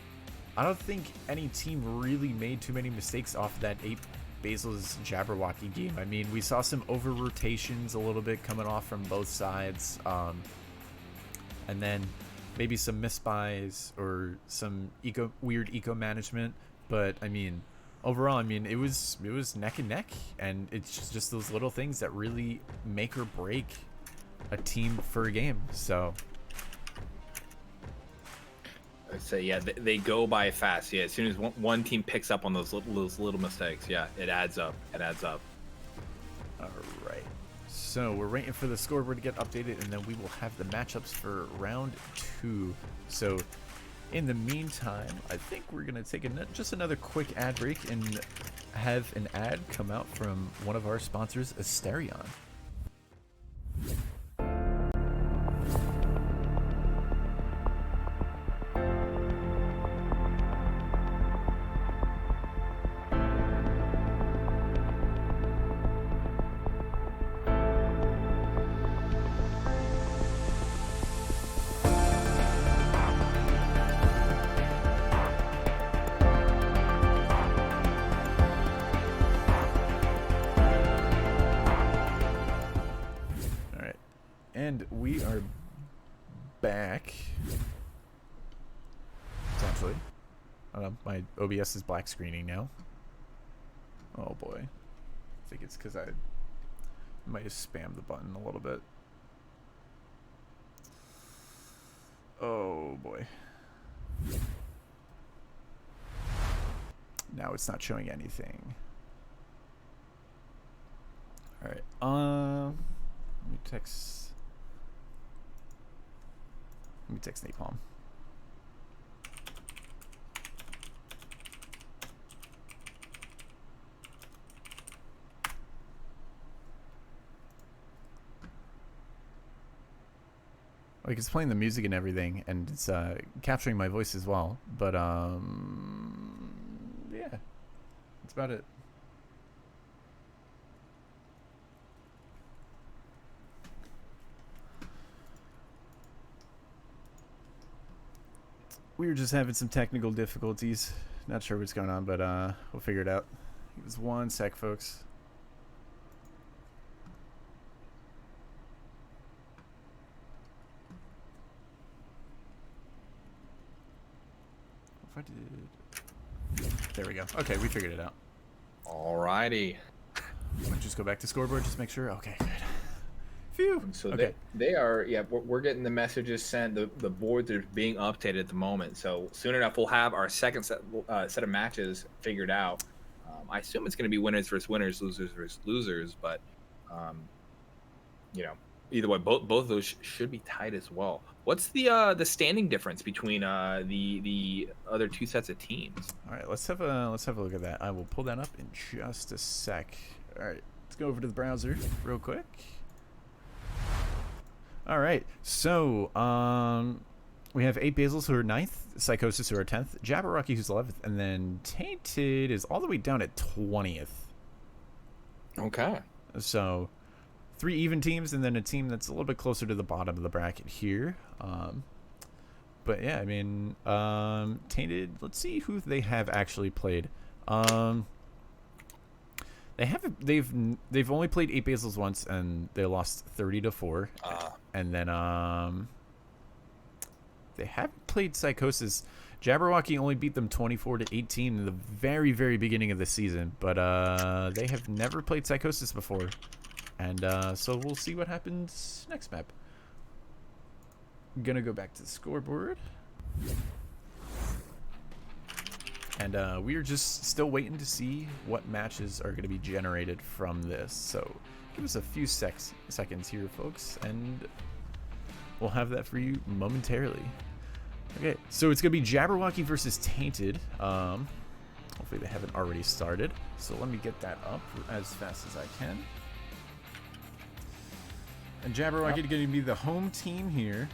I don't think any team really made too many mistakes off that 8 Basil's Jabberwocky game. I mean, we saw some over rotations a little bit coming off from both sides, and then maybe some misbuys or some weird eco management. But I mean, overall, I mean, it was neck and neck, and it's just those little things that really make or break a team for a game. So I'd say, yeah, they go by fast. Yeah, as soon as one team picks up on those little mistakes, yeah, it adds up. All right. So we're waiting for the scoreboard to get updated, and then we will have the matchups for round 2. So in the meantime, I think we're going to take just another quick ad break and have an ad come out from one of our sponsors, Asterion. And we are back. Essentially. I don't know, my OBS is black screening now. Oh boy. I think it's because I might have spammed the button a little bit. Oh boy. Now it's not showing anything. Alright. Let me text Napalm. Like, it's playing the music and everything, and it's capturing my voice as well. But yeah, that's about it. We were just having some technical difficulties. Not sure what's going on, but we'll figure it out. Give us 1 sec, folks. If I did... There we go. Okay, we figured it out. Alrighty. Just go back to scoreboard, just make sure. Okay, good. Phew. So okay. they are, yeah, we're getting the messages sent. The boards are being updated at the moment. So soon enough, we'll have our second set of matches figured out. I assume it's going to be winners versus winners, losers versus losers. But, you know, either way, both of those should be tight as well. What's the standing difference between the other 2 sets of teams? All right, let's have a look at that. I will pull that up in just a sec. All right, let's go over to the browser real quick. All right, so we have 8 Basils who are 9th, Psychosis who are 10th, Jabberwocky who's 11th, and then Tainted is all the way down at 20th. Okay. So 3 even teams, and then a team that's a little bit closer to the bottom of the bracket here. But yeah, I mean, Tainted. Let's see who they have actually played. They've only played 8 Basils once, and they lost 30-4. And then they haven't played Psychosis. Jabberwocky only beat them 24-18 in the very, very beginning of the season, but they have never played Psychosis before. And so we'll see what happens next map. I'm gonna go back to the scoreboard. And we are just still waiting to see what matches are going to be generated from this. So give us a few seconds here, folks, and we'll have that for you momentarily. Okay, so it's going to be Jabberwocky versus Tainted. Hopefully they haven't already started. So let me get that up as fast as I can. And Jabberwocky is going to be the home team here.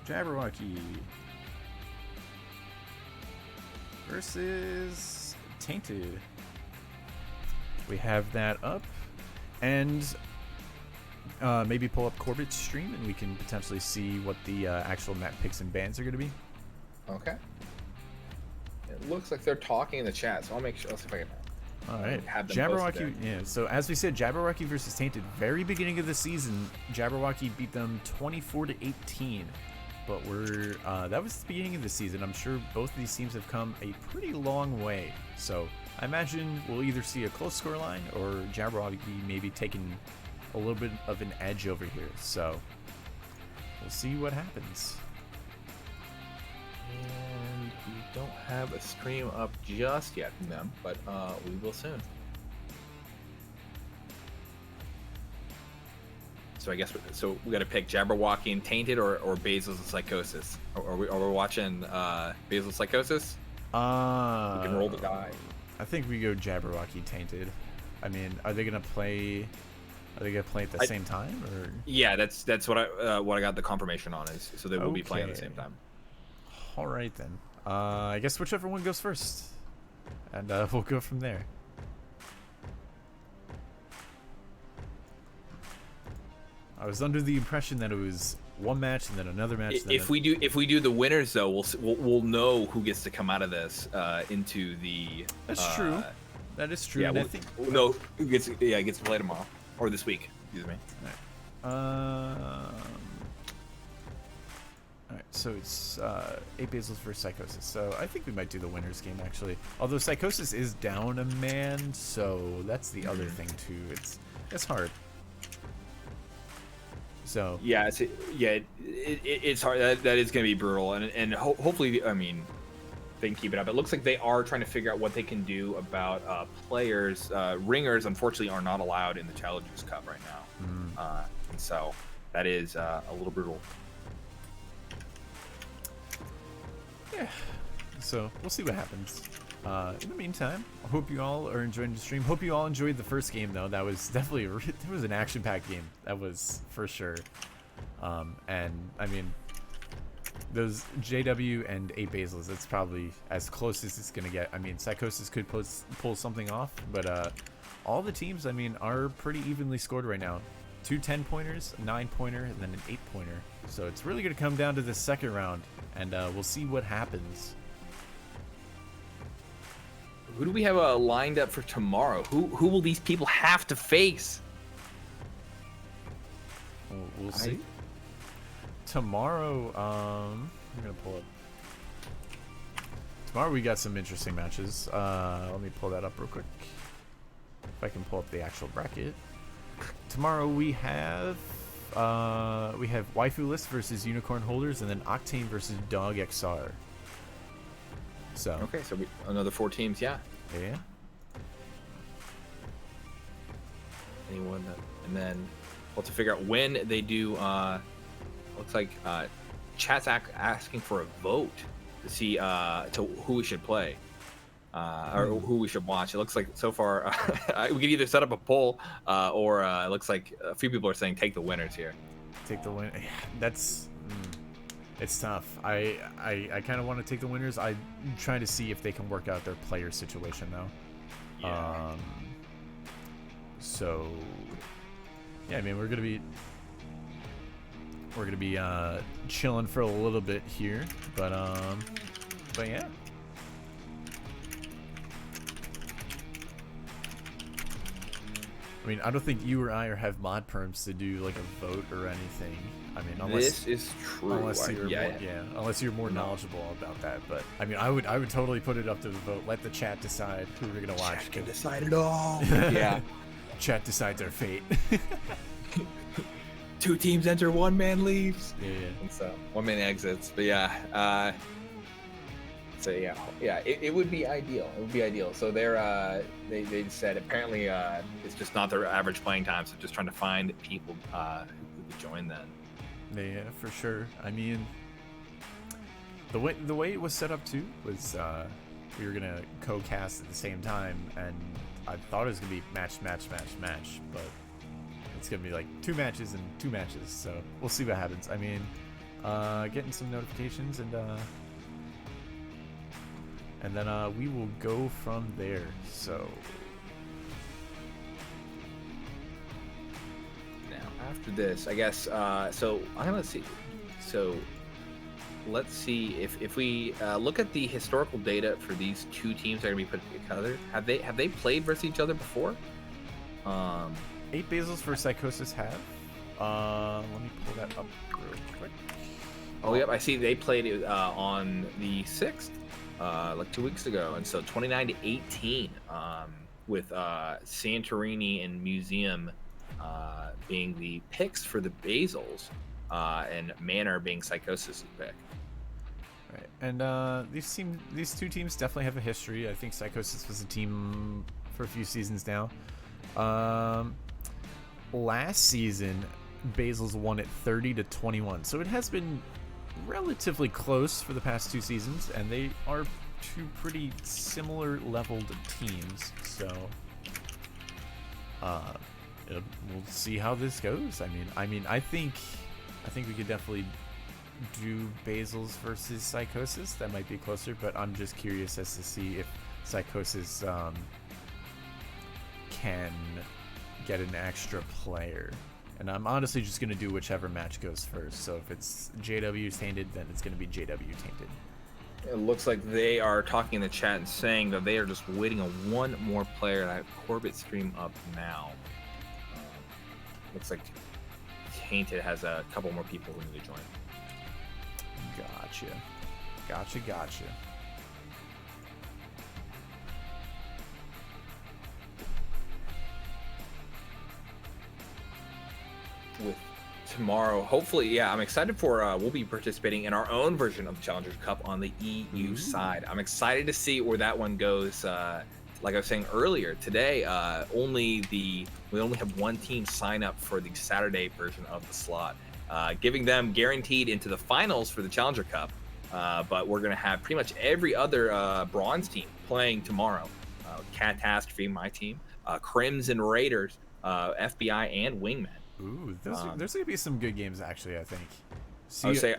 Jabberwocky versus Tainted. We have that up, and maybe pull up Corbett's stream, and we can potentially see what the actual map picks and bans are going to be. Okay. It looks like they're talking in the chat, so I'll make sure. Let's see if I can. All right, have them Jabberwocky. Yeah. So as we said, Jabberwocky versus Tainted. Very beginning of the season, Jabberwocky beat them 24-18. But that was the beginning of the season. I'm sure both of these teams have come a pretty long way. So I imagine we'll either see a close scoreline or Jabberwocky maybe taking a little bit of an edge over here. So we'll see what happens. And we don't have a stream up just yet from them, but we will soon. So I guess we got to pick Jabberwocky and Tainted or Basil's and Psychosis. Are we watching Basil's Psychosis? We can roll the die. I think we go Jabberwocky Tainted. I mean, are they gonna play? Are they gonna play at the same time or? Yeah, that's what I got the confirmation on is so they will be playing at the same time. All right then. I guess whichever one goes first, and we'll go from there. I was under the impression that it was one match and then another match. If we do the winners though, we'll know who gets to come out of this into the. That's true. That is true. Yeah, I think we'll know who gets to play tomorrow or this week. Excuse me. All right, so it's 8 Basils versus Psychosis. So I think we might do the winners game actually. Although Psychosis is down a man, so that's the other thing too. It's hard. So yeah, it's hard. That is going to be brutal, and hopefully, I mean, they can keep it up. It looks like they are trying to figure out what they can do about players. Ringers, unfortunately, are not allowed in the Challengers Cup right now, and so that is a little brutal. Yeah. So we'll see what happens. In the meantime, I hope you all are enjoying the stream. Hope you all enjoyed the first game, though. That was definitely that was an action-packed game. That was for sure. And I mean, those JW and 8 Basils, that's probably as close as it's gonna get. I mean, Psychosis could pull something off, but all the teams, I mean, are pretty evenly scored right now. 2 10-pointers, 9-pointer, and then an 8-pointer. So it's really gonna come down to the second round, and we'll see what happens. Who do we have lined up for tomorrow? Who will these people have to face? We'll see. Tomorrow, I'm gonna pull up. Tomorrow we got some interesting matches. Let me pull that up real quick. If I can pull up the actual bracket. Tomorrow we have Waifu List versus Unicorn Holders, and then Octane versus Dog XR. So okay, so another 4 teams, yeah. Yeah. Anyone and then we'll have to figure out when they do. Looks like chat's asking for a vote to see to who we should play or who we should watch. It looks like so far we could either set up a poll or it looks like a few people are saying take the winners here. Take the win. That's. It's tough. I kind of want to take the winners. I'm trying to see if they can work out their player situation though. Yeah. So yeah, I mean we're gonna be chilling for a little bit here, but yeah. I mean, I don't think you or I have mod perms to do like a vote or anything. I mean, unless this is true. Unless you're more knowledgeable about that. But I mean, I would totally put it up to the vote. Let the chat decide who we're gonna watch. Chat can decide it all. Yeah. Chat decides our fate. 2 teams enter, 1 man leaves. Yeah. And so 1 man exits. But yeah, so yeah, it would be ideal. It would be ideal. So they said apparently it's just not their average playing time. So just trying to find people who could join then. Yeah, for sure. I mean, the way it was set up too was we were gonna co-cast at the same time, and I thought it was gonna be match, but it's gonna be like 2 matches and 2 matches. So we'll see what happens. I mean, getting some notifications and then we will go from there. So now after this, I guess. So I'm gonna see. So let's see if we look at the historical data for these 2 teams that are gonna be put together. Have they played versus each other before? 8 Basils for Psychosis have. Let me pull that up real quick. Oh, yep, I see they played it on the 6th, like 2 weeks ago, and so 29-18, with Santorini and Museum being the picks for the Basils, and Manor being Psychosis' pick. Right, and these 2 teams definitely have a history. I think Psychosis was a team for a few seasons now. Last season, Basils won it 30-21, so it has been relatively close for the past 2 seasons, and they are 2 pretty similar leveled teams. So, we'll see how this goes. I mean, I think we could definitely do Basils versus Psychosis. That might be closer, but I'm just curious as to see if Psychosis can get an extra player. And I'm honestly just going to do whichever match goes first. So if it's JW tainted, then it's going to be JW tainted. It looks like they are talking in the chat and saying that they are just waiting on 1 more player. And I have Corbett stream up now. Looks like Tainted has a couple more people who need to join. Gotcha. With tomorrow, hopefully, yeah, I'm excited for we'll be participating in our own version of the Challengers Cup on the EU side. I'm excited to see where that one goes. Like I was saying earlier today, we only have 1 team sign up for the Saturday version of the slot, giving them guaranteed into the finals for the Challenger Cup. But we're gonna have pretty much every other bronze team playing tomorrow. Catastrophe, my team, Crimson Raiders, FBI, and Wingmen. Ooh, there's gonna be some good games actually. I think. I would say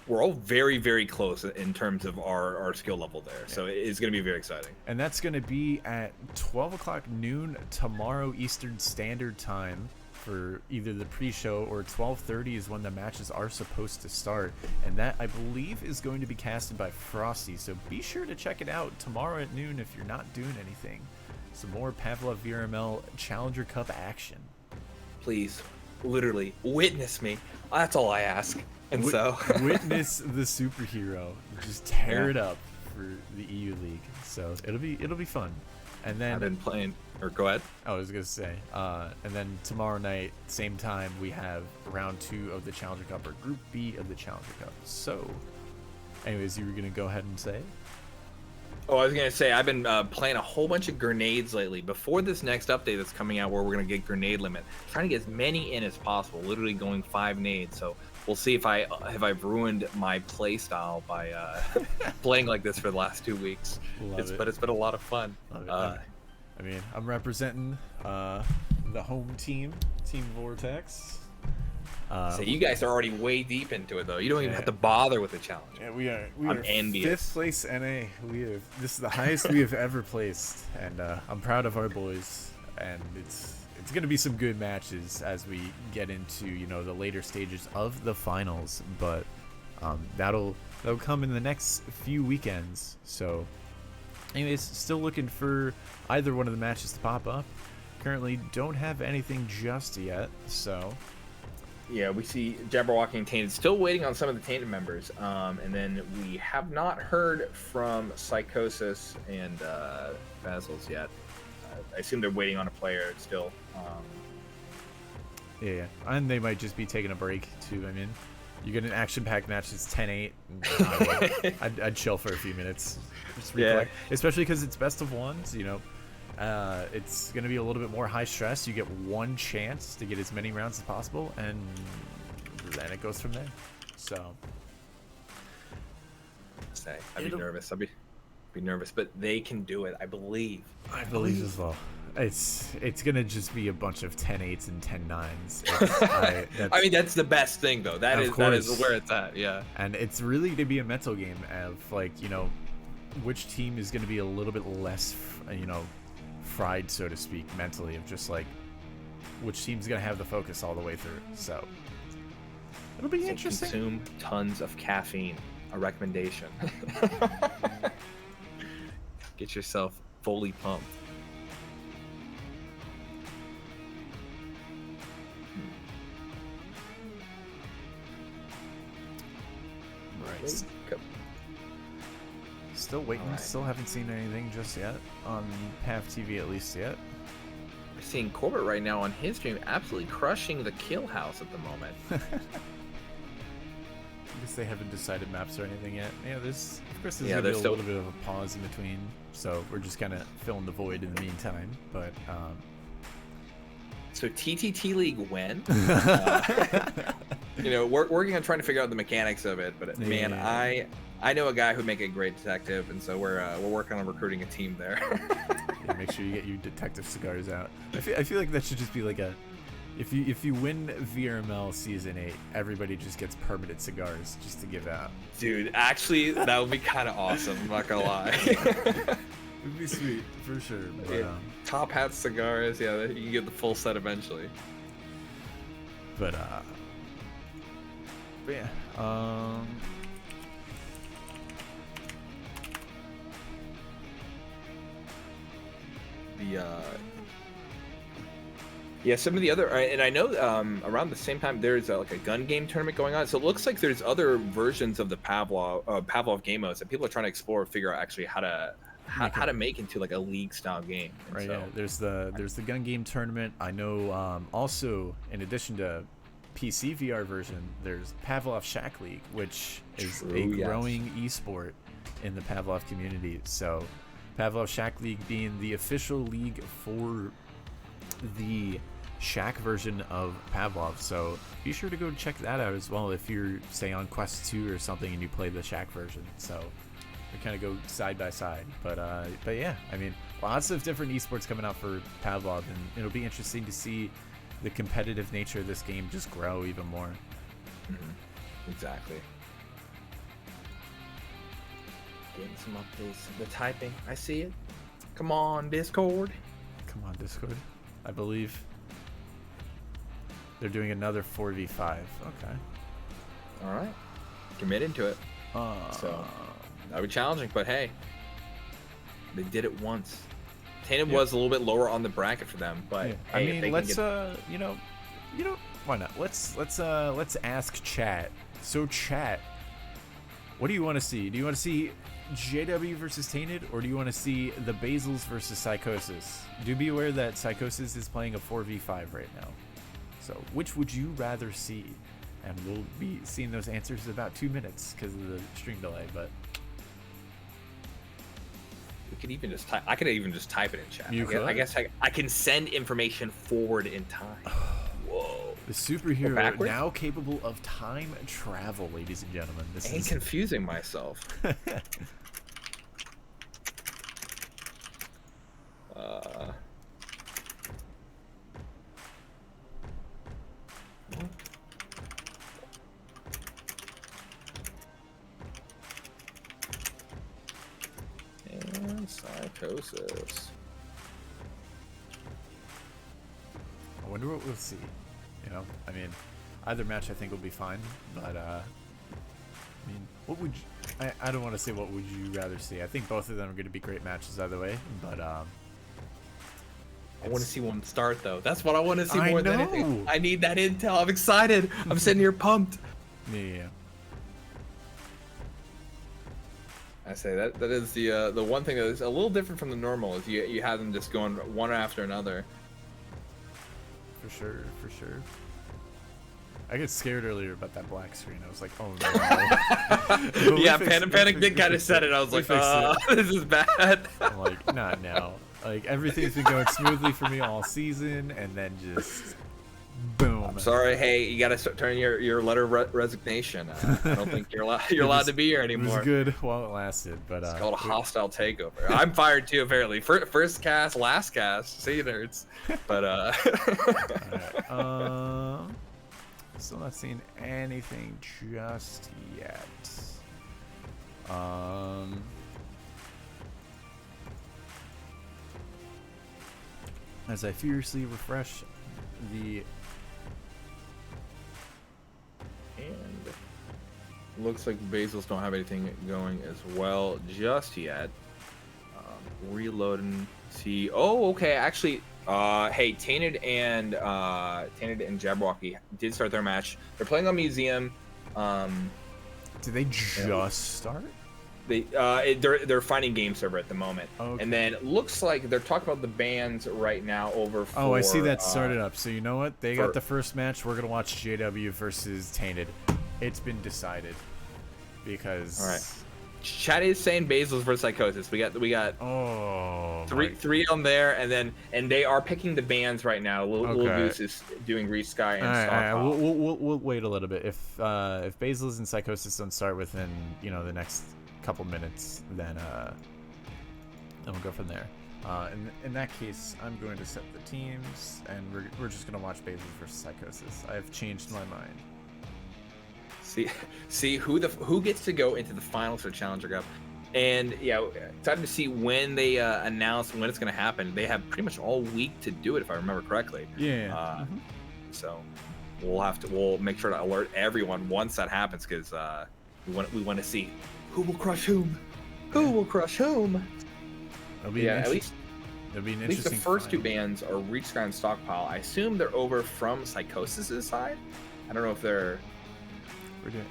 we're all very, very close in terms of our skill level there. Yeah. So it's gonna be very exciting. And that's gonna be at 12 o'clock noon tomorrow Eastern Standard Time for either the pre-show, or 12:30 is when the matches are supposed to start. And that, I believe, is going to be casted by Frosty. So be sure to check it out tomorrow at noon if you're not doing anything. Some more Pavlov VRML Challenger Cup action. Please, literally, witness me. That's all I ask. And so witness the superhero just tear it up for the EU League. So it'll be fun. And then I've been playing. Or go ahead. I was gonna say, and then tomorrow night, same time, we have round 2 of the Challenger Cup, or Group B of the Challenger Cup. So, anyways, you were gonna go ahead and say? Oh, I was gonna say I've been playing a whole bunch of grenades lately. Before this next update that's coming out, where we're gonna get grenade limit, trying to get as many in as possible. Literally going 5 nades. So we'll see if I've ruined my play style by playing like this for the last 2 weeks. But it's been a lot of fun. I mean, I'm representing the home team, Team Vortex. So you guys are already way deep into it, though. You don't even have to bother with the challenge. Yeah, we are envious. 5th place NA. This is the highest we have ever placed, and I'm proud of our boys. And it's gonna be some good matches as we get into the later stages of the finals. But that'll come in the next few weekends. So, anyways, still looking for either one of the matches to pop up. Currently, don't have anything just yet. So. Yeah, we see Jabberwocky and Tainted still waiting on some of the Tainted members, and then we have not heard from Psychosis and Basils yet. I assume they're waiting on a player still. Yeah, and they might just be taking a break too. I mean, you get an action-packed match that's 10-8. I'd chill for a few minutes. Just recollect. Especially because it's best of ones. You know, it's gonna be a little bit more high stress. You get one chance to get as many rounds as possible, and then it goes from there. So, I'd be nervous. I'd be nervous, but they can do it. I believe. I believe as well. It's gonna just be a bunch of 10-8s and 10-9s. I mean, that's the best thing, though. That is where it's at. Yeah. And it's really gonna be a mental game of, like, you know, which team is gonna be a little bit less, you know, fried, so to speak, mentally, of just like which team's gonna have the focus all the way through. So it'll be interesting. Consume tons of caffeine. A recommendation. Get yourself fully pumped. Right. Still waiting. Right. Still haven't seen anything just yet on PAF TV, at least yet. We're seeing Corbett right now on his stream, absolutely crushing the kill house at the moment. I guess they haven't decided maps or anything yet. Yeah, there's gonna be a little bit of a pause in between, so we're just kind of filling the void in the meantime. But so TTT League when? You know, we're working on trying to figure out the mechanics of it. But man, I know a guy who'd make a great detective, and so we're working on recruiting a team there. Yeah, make sure you get your detective cigars out. I feel like that should just be like a. If you win VRML Season 8, everybody just gets permanent cigars just to give out. Dude, actually, that would be kind of awesome. I'm not gonna lie. It'd be sweet for sure. But, yeah. Top hat cigars, yeah, you can get the full set eventually. But yeah. Yeah, some of the other, and I know around the same time there's like a gun game tournament going on. So it looks like there's other versions of the Pavlov game modes that people are trying to explore, figure out actually how to make into like a league style game. And right. So, yeah. There's the gun game tournament. I know. Also, in addition to PC VR version, there's Pavlov Shack League, which is a growing esport in the Pavlov community. So, Pavlov Shack League being the official league for the Shack version of Pavlov, so be sure to go check that out as well if you're, say, on Quest 2 or something and you play the Shack version. So we kind of go side by side, but yeah, I mean, lots of different esports coming out for Pavlov, and it'll be interesting to see the competitive nature of this game just grow even more. Mm-hmm. Exactly. Getting some updates. The typing, I see it. Come on, Discord. Come on, Discord. I believe they're doing another 4v5. Okay. All right. Committed to it. So that'll be challenging, but hey, they did it once. Tainted was a little bit lower on the bracket for them, but hey, I mean, let's you know, why not? Let's ask chat. So chat, what do you want to see? Do you want to see JW versus Tainted, or do you want to see the Basils versus Psychosis? Do be aware that Psychosis is playing a 4v5 right now. So which would you rather see? And we'll be seeing those answers in about 2 minutes because of the stream delay, but we could even just type. I could even just type it in chat. I guess I can send information forward in time. Whoa. The superhero now capable of time travel, ladies and gentlemen. This is confusing myself. And Psychosis. I wonder what we'll see. You know, I mean, either match I think will be fine, but I mean, what would you, I don't want to say what would you rather see. I think both of them are going to be great matches either way, but I want to see one start though. That's what I want to see more than anything. I need that intel. I'm excited. I'm sitting here pumped. Yeah. I say that is the one thing that is a little different from the normal is you have them just going one after another. For sure. I get scared earlier about that black screen. I was like, oh no. Yeah, Panic did kind of said it. I was like, this is bad. I'm like, not now. Like, everything's been going smoothly for me all season, and then just boom. I'm sorry. Hey, you gotta start turning your letter of resignation. I don't think you're allowed to be here anymore. It was good while it lasted, but it's called a hostile takeover. I'm fired too, apparently. First cast, last cast. See you, nerds. But Alright, still not seeing anything just yet. As I furiously refresh the and looks like Basils don't have anything going as well just yet. Reloading. See. Oh, okay. Actually, hey, Tainted and Jabberwocky did start their match. They're playing on Museum. Did they just start? They're finding game server at the moment, okay. And then it looks like they're talking about the bands right now over. For, I see that started up. So you know what? They got the first match. We're gonna watch JW versus Tainted. It's been decided because. All right. Chat is saying Basils versus Psychosis. We got three on there, and they are picking the bands right now. Lil Goose is doing Resky and Stockpile. We'll wait a little bit. If Basils and Psychosis don't start within the next couple minutes, then we'll go from there. In that case, I'm going to set the teams, and we're just gonna watch Basils versus Psychosis. I've changed my mind. See who gets to go into the finals for Challenger Cup, and yeah, time to see when they announce when it's going to happen. They have pretty much all week to do it, if I remember correctly. Yeah. So we'll make sure to alert everyone once that happens, because we want to see who will crush whom. Who will crush whom? It'll be at least the first two bands are Reach Sky and Stockpile. I assume they're over from Psychosis' side. I don't know if they're. We're doing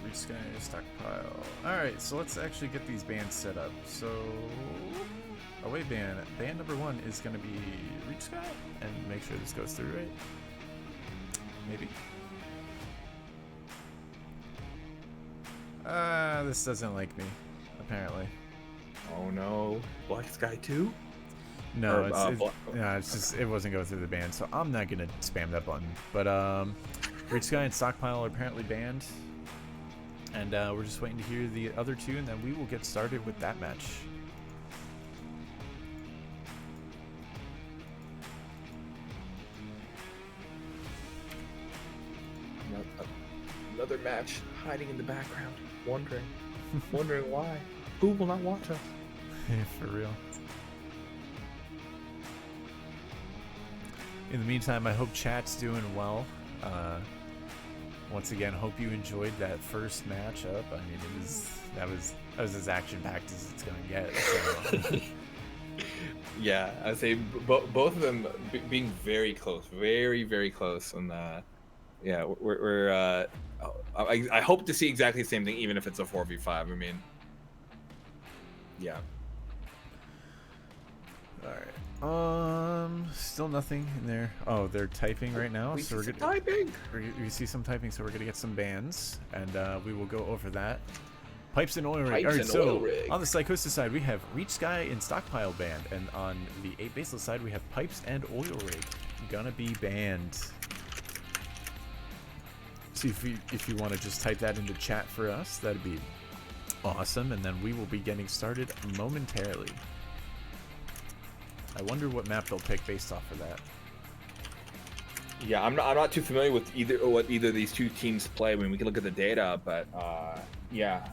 Reach Sky, Stockpile. Alright, so let's actually get these bands set up. So away band number 1 is gonna be Reach Sky, and make sure this goes through right. Maybe. This doesn't like me, apparently. Oh no. Black Sky 2? No, it's just it wasn't going through the band, so I'm not gonna spam that button. But Reach Sky and Stockpile are apparently banned, and we're just waiting to hear the other two, and then we will get started with that match. Another match hiding in the background, wondering why. Who will not watch us? For real. In the meantime, I hope chat's doing well. Once again, hope you enjoyed that first matchup. I mean, that was as action-packed as it's gonna get. So. Yeah, I'd say both of them being very close, very, very close. And yeah, we're I hope to see exactly the same thing, even if it's a 4v5. I mean, yeah. All right. Still nothing in there. Oh, they're typing right now. We so see some typing. We see some typing, so we're gonna get some bands, and we will go over that. Pipes and oil rig. Pipes Alright, and so oil rig. On the Psychosis side, we have Reach Sky and Stockpile band, and on the 8 Baseless side, we have Pipes and oil rig. Gonna be banned. See if you want to just type that into chat for us, that'd be awesome, and then we will be getting started momentarily. I wonder what map they'll pick based off of that. Yeah, I'm not too familiar with what either of these two teams play. I mean, we can look at the data, but yeah.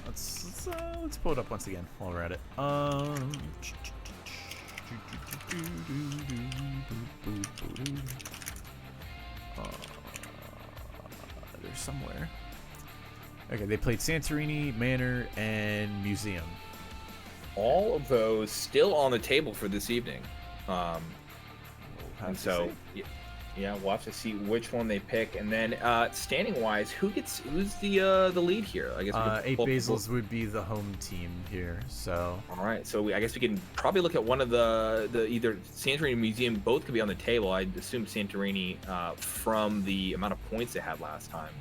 Let's pull it up once again while we're at it. There's somewhere. Okay, they played Santorini, Manor, and Museum. All of those still on the table for this evening. And so, Yeah, we'll have to see which one they pick, and then standing wise, who's the lead here? I guess Eight Basils would be the home team here. So all right, so I guess we can probably look at one of the either Santorini Museum. Both could be on the table. I'd assume Santorini from the amount of points they had last time.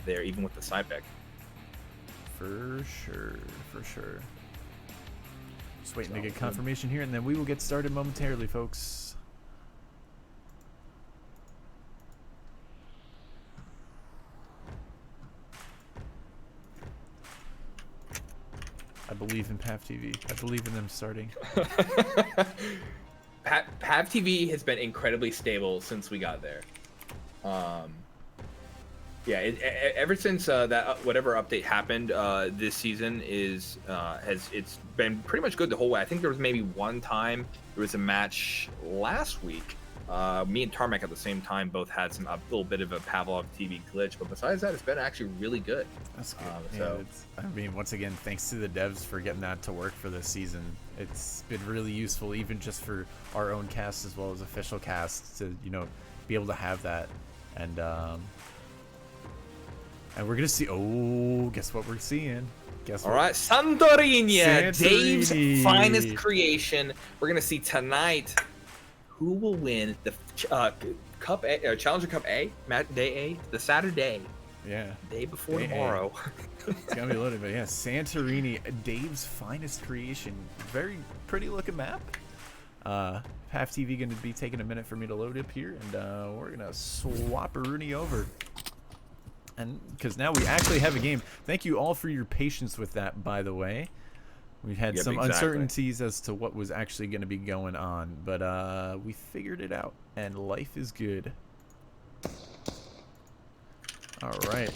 There, even with the side pick. For sure. Just waiting to get confirmation here, and then we will get started momentarily, folks. I believe in PAV TV. I believe in them starting. PAV TV has been incredibly stable since we got there. Yeah, ever since that whatever update happened this season it's been pretty much good the whole way. I think there was maybe one time there was a match last week. Me and Tarmac at the same time both had a little bit of a Pavlov TV glitch, but besides that, it's been actually really good. That's good. I mean, once again, thanks to the devs for getting that to work for this season. It's been really useful, even just for our own cast as well as official casts, to be able to have that. And we're gonna see. Oh, guess what we're seeing? All right, Santorini, Dave's finest creation. We're gonna see tonight who will win the Cup A, Challenger Cup A, day A, the Saturday. Yeah. Day before tomorrow. It's gonna be loaded, but yeah, Santorini, Dave's finest creation. Very pretty looking map. PAV TV gonna be taking a minute for me to load up here, and we're gonna swap Rooney over. And because now we actually have a game. Thank you all for your patience with that, by the way. We've had some uncertainties as to what was actually going to be going on, but we figured it out, and life is good. All right.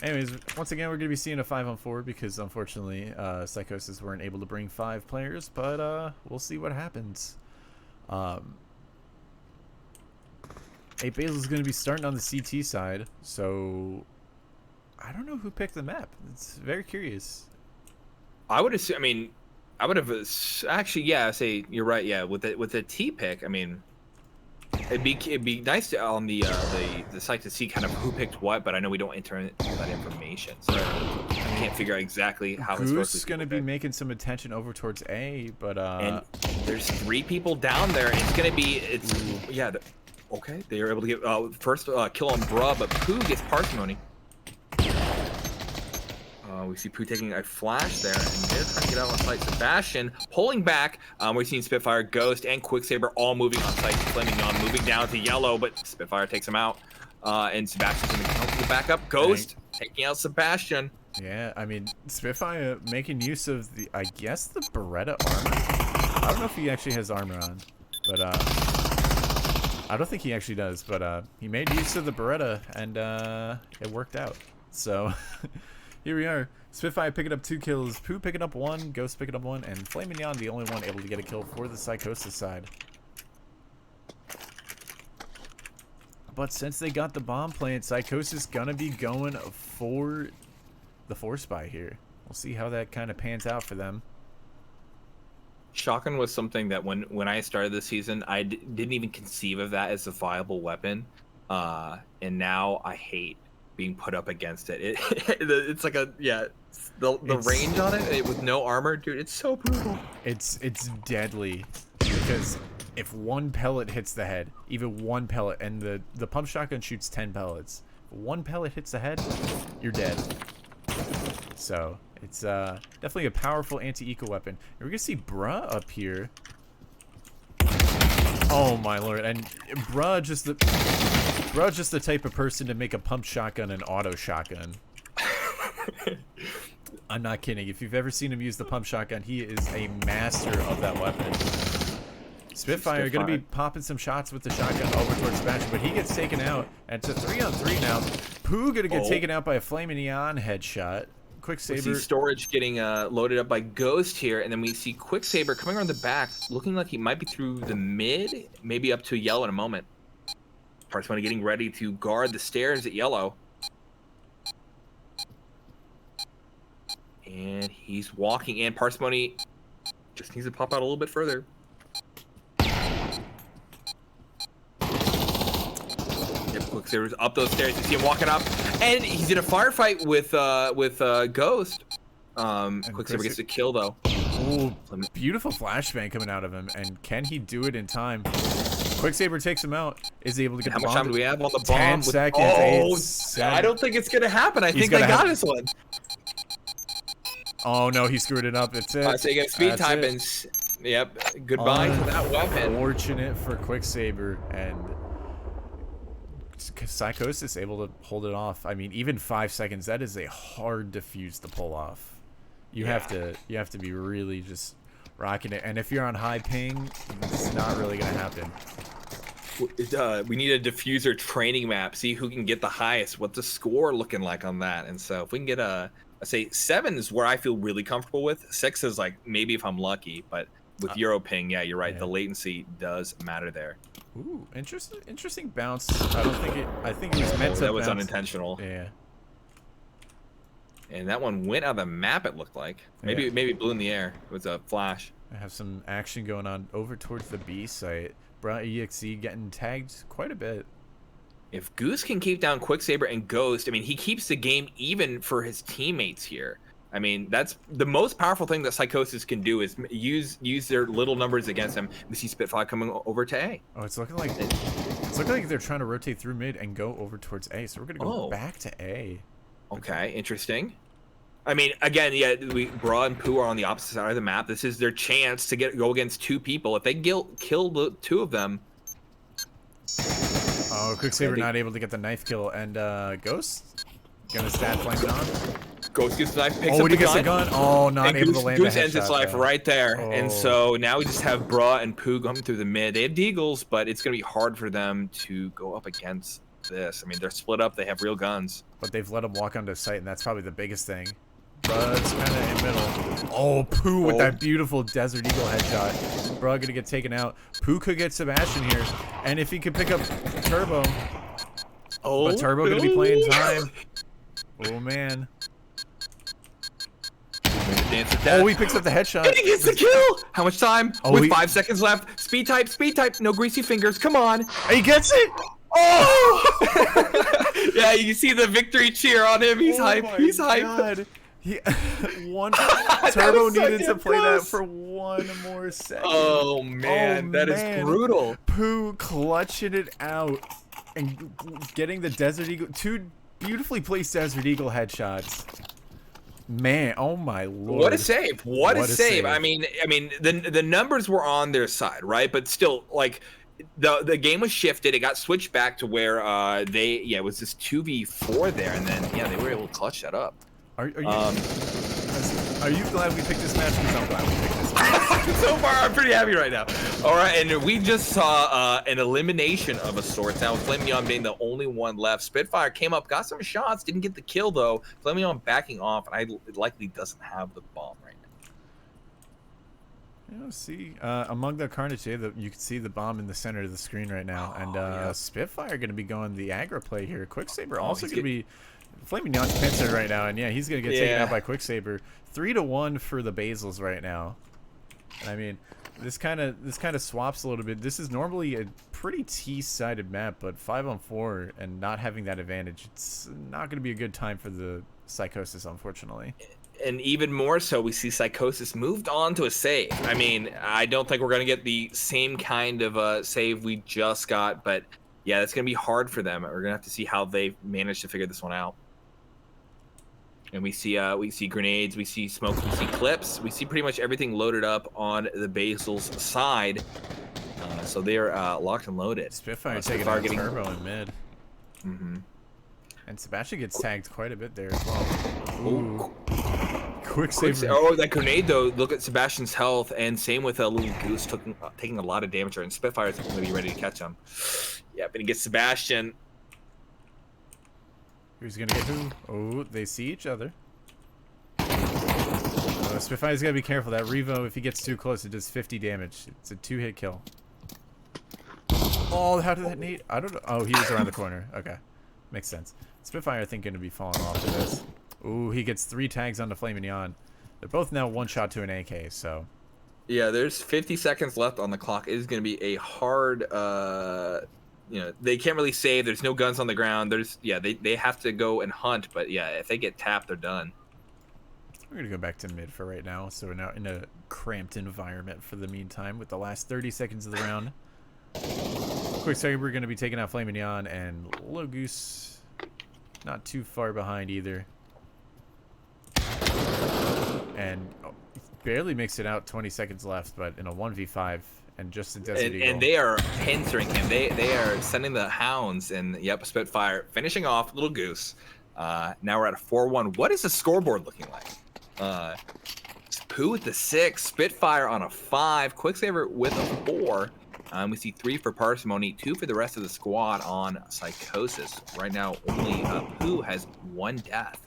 Anyways, once again, we're going to be seeing a 5-on-4 because, unfortunately, Psychosis weren't able to bring 5 players, but we'll see what happens. 8 Basil is going to be starting on the CT side, so I don't know who picked the map. It's very curious. I would assume. I mean, I would have actually. Yeah, say you're right. Yeah, with the T pick. I mean, it'd be nice to, on the site to see kind of who picked what. But I know we don't enter that information, so I can't figure out exactly how. Goose is going to be making some attention over towards A, but and there's 3 people down there. And it's going to be yeah. Okay, they are able to get first kill on Bruh, but Pooh gets parsimony. We see Pooh taking a flash there, and they're trying to get out on site. Sebastian pulling back. We're seeing Spitfire, Ghost, and Quicksaber all moving on site. Flaming on, moving down to yellow, but Spitfire takes him out. And Sebastian's going to come to back up. Ghost taking out Sebastian. Yeah, I mean, Spitfire making use of the, I guess, the Beretta armor. I don't know if he actually has armor on, but I don't think he actually does, but he made use of the Beretta, and it worked out. So here we are. Spitfire picking up 2 kills, Pooh picking up 1, Ghost picking up 1, and Flaming Neon the only one able to get a kill for the Psychosis side. But since they got the bomb plant, Psychosis gonna be going for the 4-spy here. We'll see how that kind of pans out for them. Shotgun was something that when I started this season, I didn't even conceive of that as a viable weapon, and now I hate being put up against it. It's like the range on it with no armor, dude. It's so brutal. It's deadly because if 1 pellet hits the head, even 1 pellet, and the pump shotgun shoots 10 pellets. If 1 pellet hits the head, you're dead. So it's definitely a powerful anti-eco weapon. And we're gonna see Bruh up here. Oh my lord! And Bruh just the type of person to make a pump shotgun an auto shotgun. I'm not kidding. If you've ever seen him use the pump shotgun, he is a master of that weapon. Spitfire gonna be popping some shots with the shotgun over towards Sebastian, but he gets taken out. And it's a 3-on-3 now. Pooh gonna get taken out by a Flaming Neon headshot. Quicksaber. We see Storage getting loaded up by Ghost here, and then we see Quicksaber coming around the back, looking like he might be through the mid, maybe up to yellow in a moment. Parsimony getting ready to guard the stairs at yellow. And he's walking in. Parsimony just needs to pop out a little bit further. Quicksilver's up those stairs. You see him walking up, and he's in a firefight with Ghost. Quicksilver gets a kill though. Ooh, beautiful flashbang coming out of him, and can he do it in time? Quicksilver takes him out. Is able to get How the much bomb. time do we have on the bomb? 10 seconds. Oh, 8, 7. I don't think it's gonna happen. I think they got this one. Oh no, he screwed it up. It's it. So you get speed That's type it. and yep. Goodbye to that weapon. Fortunate for Quicksilver, and Psychosis able to hold it off. I mean, even 5 seconds, that is a hard defuse to pull off. You have to be really just rocking it, and if you're on high ping, it's not really gonna happen. We need a diffuser training map. See who can get the highest. What's the score looking like on that? And so if we can get I say 7 is where I feel really comfortable with. 6 is like maybe if I'm lucky, but with Euro ping, yeah, you're right. Yeah. The latency does matter there. Ooh, interesting bounce. I think it was meant to. That was bounce. unintentional. Yeah. And that one went out of the map, it looked like. Maybe it blew in the air. It was a flash. I have some action going on over towards the B site. Bra EXE getting tagged quite a bit. If Goose can keep down Quicksilver and Ghost, I mean, he keeps the game even for his teammates here. I mean, that's the most powerful thing that Psychosis can do is use their little numbers against him. We see Spitfire coming over to A. Oh, it's looking like they're trying to rotate through mid and go over towards A. So we're gonna go back to A. Okay, interesting. I mean, again, yeah, Bra and Pooh are on the opposite side of the map. This is their chance to go against 2 people. If they kill the 2 of them. Oh, Quicksilver not able to get the knife kill, and Ghost gonna stab flaming on. Ghost gets the knife, picks up he gets the gun. Oh, not able to land the headshot. Goose ends his life right there. Oh. And so now we just have Bra and Pooh going through the mid. They have deagles, but it's gonna be hard for them to go up against this. I mean, they're split up. They have real guns. But they've let him walk onto site, and that's probably the biggest thing. Bra's kind of in middle. Oh, Pooh with that beautiful Desert Eagle headshot. Bra gonna get taken out. Pooh could get Sebastian here, and if he could pick up Turbo. Oh, but Turbo gonna be playing time. Oh man. Oh, he picks up the headshot. And he gets the kill. How much time? With 5 seconds left. Speed type. No greasy fingers. Come on. He gets it. Oh! Yeah, you see the victory cheer on him. He's hype. He's hype. Turbo needed to play that for 1 more second. Oh man, that is brutal. Pooh clutching it out and getting the Desert Eagle, 2 beautifully placed Desert Eagle headshots. Man, oh my lord! What a save! What a save! I mean, the numbers were on their side, right? But still, like. The game was shifted. It got switched back to where it was this 2v4 there, and then they were able to clutch that up. Are you glad we picked this match? Because I'm glad we picked this match. So far, I'm pretty happy right now. All right, and we just saw an elimination of a sort. Now, Flameon being the only one left. Spitfire came up, got some shots, didn't get the kill though. Flameon backing off, and it likely doesn't have the bomb right now. See, among the carnage here, you can see the bomb in the center of the screen right now, and Spitfire going to be going the aggro play here. Quicksilver also going to be flaming Neon's pincer right now, and he's going to get taken out by Quicksilver. 3-1 for the Basils right now. And I mean, this kind of swaps a little bit. This is normally a pretty T-sided map, but 5-on-4 and not having that advantage, it's not going to be a good time for the Psychosis, unfortunately. And even more so, we see Psychosis moved on to a save. I mean, I don't think we're going to get the same kind of save we just got, but yeah, that's going to be hard for them. We're going to have to see how they manage to figure this one out. And we see grenades, we see smokes, we see clips, we see pretty much everything loaded up on the Basil's side. So they're locked and loaded. Spitfire taking out Turbo in mid. Mm-hmm. And Sebastian gets tagged quite a bit there as well. Ooh. Quicksilver. Oh, that grenade though. Look at Sebastian's health, and same with a little Goose taking a lot of damage, and Spitfire's going to be ready to catch him. Yeah, but he gets Sebastian. Who's going to get who? Oh, they see each other. Spitfire's got to be careful. That Revo, if he gets too close, it does 50 damage. It's a 2-hit kill. Oh, how did that nade? I don't know. Oh, he was around the corner. Okay. Makes sense. Spitfire, I think, going to be falling off of this. Ooh, he gets 3 tags on the Flaming Neon. They're both now 1 shot to an AK, so. Yeah, there's 50 seconds left on the clock. It is going to be a hard they can't really save. There's no guns on the ground. They have to go and hunt. But yeah, if they get tapped, they're done. We're gonna go back to mid for right now, so we're now in a cramped environment for the meantime with the last 30 seconds of the round. Quick second, we're gonna be taking out Flaming Neon and Low Goose, not too far behind either. And barely makes it out. 20 seconds left, but in a 1v5 and just a Desert Eagle. And they are pinstering him. They are sending the hounds and Spitfire finishing off Little Goose. Now we're at a 4-1. What is the scoreboard looking like? Pooh with the 6, Spitfire on a 5, Quicksaver with a 4. We see 3 for Parsimony, 2 for the rest of the squad on Psychosis. Right now, only Pooh has 1 death.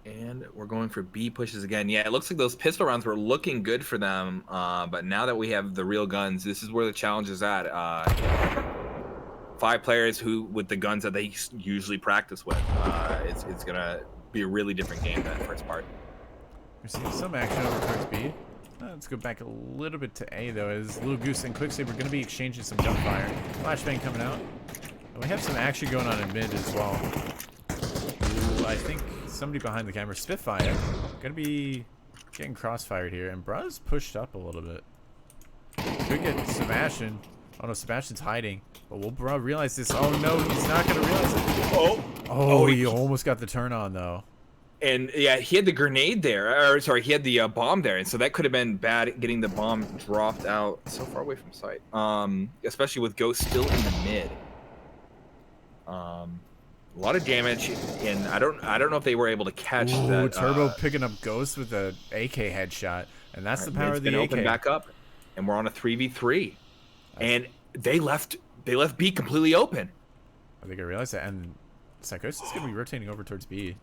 And we're going for B pushes again. Yeah, it looks like those pistol rounds were looking good for them, but now that we have the real guns, this is where the challenge is at. 5 players with the guns that they usually practice with. It's gonna be a really different game than the first part. We're seeing some action over towards B. Let's go back a little bit to A though, as Little Goose and Quicksaver are gonna be exchanging some gunfire. Flashbang coming out. And we have some action going on in mid as well. Ooh, I think somebody behind the camera, Spitfire, gonna be getting crossfired here, and Bruh's pushed up a little bit. Could get Sebastian. Oh no, Sebastian's hiding. But will Bruh realize this? Oh no, he's not gonna realize it. Oh, he almost got the turn on though. And yeah, he had the grenade there, or sorry, he had the bomb there, and so that could have been bad getting the bomb dropped out so far away from sight. Especially with Ghost still in the mid. A lot of damage, and I don't know if they were able to catch that. Turbo picking up Ghost with a AK headshot, and that's the power of the AK. Open back up, and we're on a 3v3, and they left B completely open. I think I realized that, and Psychosis is gonna be rotating over towards B.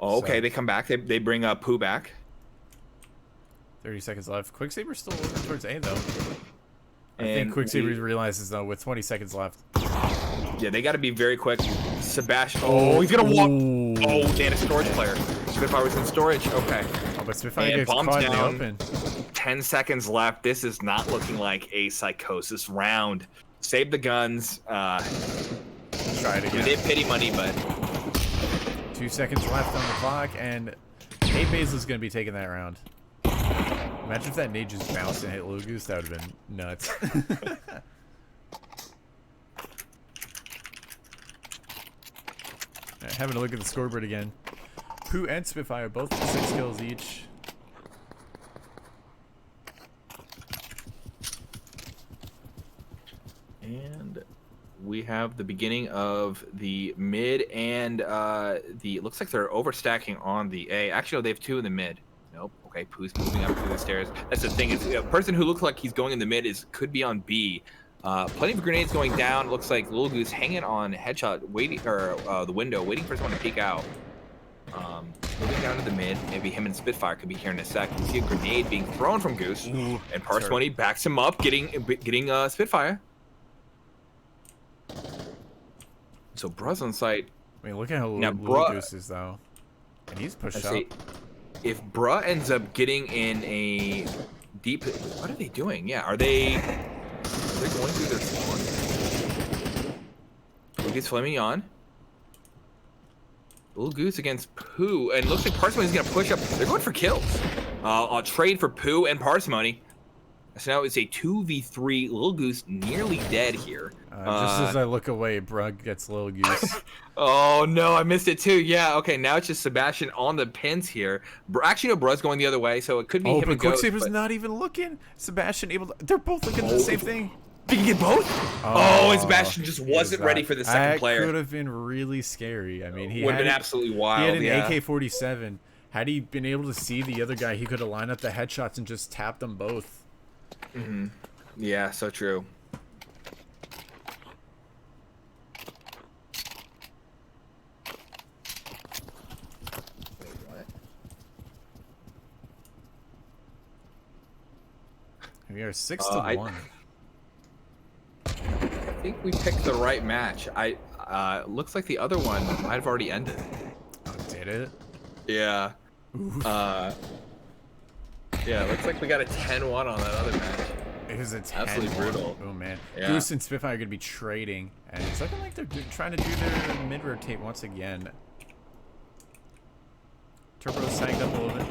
Oh, okay, so they come back. They bring Pooh back. 30 seconds left. Quicksaber's still over towards A though. I think Quicksaber realizes though with 20 seconds left. Yeah, they got to be very quick. Sebastian. Oh, he's gonna walk. Oh, they had a storage player. Spitfire was in storage. Okay. Oh, but Spitfire gets caught in the open. 10 seconds left. This is not looking like a Psychosis round. Save the guns. Try it again. They have pity money, but 2 seconds left on the clock, and Nate Basil's gonna be taking that round. Imagine if that nade just bounced and hit Little Goose. That would have been nuts. Right, having a look at the scoreboard again. Pooh and Spitfire both with 6 kills each. And we have the beginning of the mid and it looks like they're overstacking on the A. Actually, no, they have 2 in the mid. Nope. Okay, Pooh's moving up through the stairs. That's the thing. Is a person who looks like he's going in the mid could be on B. Plenty of grenades going down. Looks like Little Goose hanging on headshot, waiting or the window, waiting for someone to peek out. Moving down to the mid. Maybe him and Spitfire could be here in a sec. We see a grenade being thrown from Goose, and Parsimony backs him up, getting Spitfire. So Bruh's on site. I mean, look at how Little Goose is though, and he's pushed up. If Bruh ends up getting in a deep, what are they doing? Yeah, are they going through their spawn? Pooh gets Flaming on. Little Goose against Pooh, and it looks like Parsimony's gonna push up. They're going for kills. I'll trade for Pooh and Parsimony. So now it's a 2v3. Little Goose nearly dead here. Just as I look away, Bruh gets Little Goose. Oh no, I missed it too. Yeah, okay, now it's just Sebastian on the pins here. Actually, no, Bruh's going the other way, so it could be him and Ghost. Quicksaber's not even looking. Sebastian able to, they're both looking at the same thing. He can get both? Oh, and Sebastian just wasn't ready for the second player. That could have been really scary. I mean, he would have been absolutely wild. He had an AK-47. Had he been able to see the other guy, he could have lined up the headshots and just tapped them both. Mm-hmm. Yeah, so true. Wait, what? We are 6-1. I think we picked the right match. Looks like the other one might have already ended. Oh, did it? Yeah. Yeah, looks like we got a 10-1 on that other match. It was a 10. Absolutely brutal. Oh man. Yeah. Goose and Spitfire are gonna be trading, and it's looking like they're trying to do their mid rotate once again. Turbo sagged up a little bit.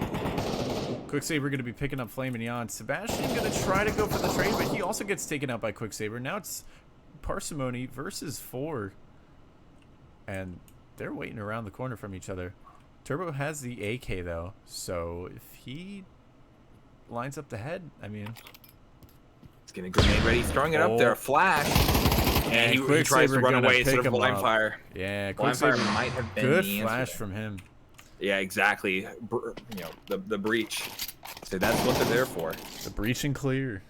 Quicksaber gonna be picking up Flame and Yon. Sebastian gonna try to go for the trade, but he also gets taken out by Quicksaber. Now it's Parsimony versus 4, and they're waiting around the corner from each other. Turbo has the AK though, so if he lines up the head, I mean, he's getting a grenade ready, he's throwing it up there, a flash, and he tries to run away instead of blind fire. Yeah, blind fire might have been good the flash answer from him. Yeah, exactly. You know, the breach. So that's what they're there for. The breach and clear.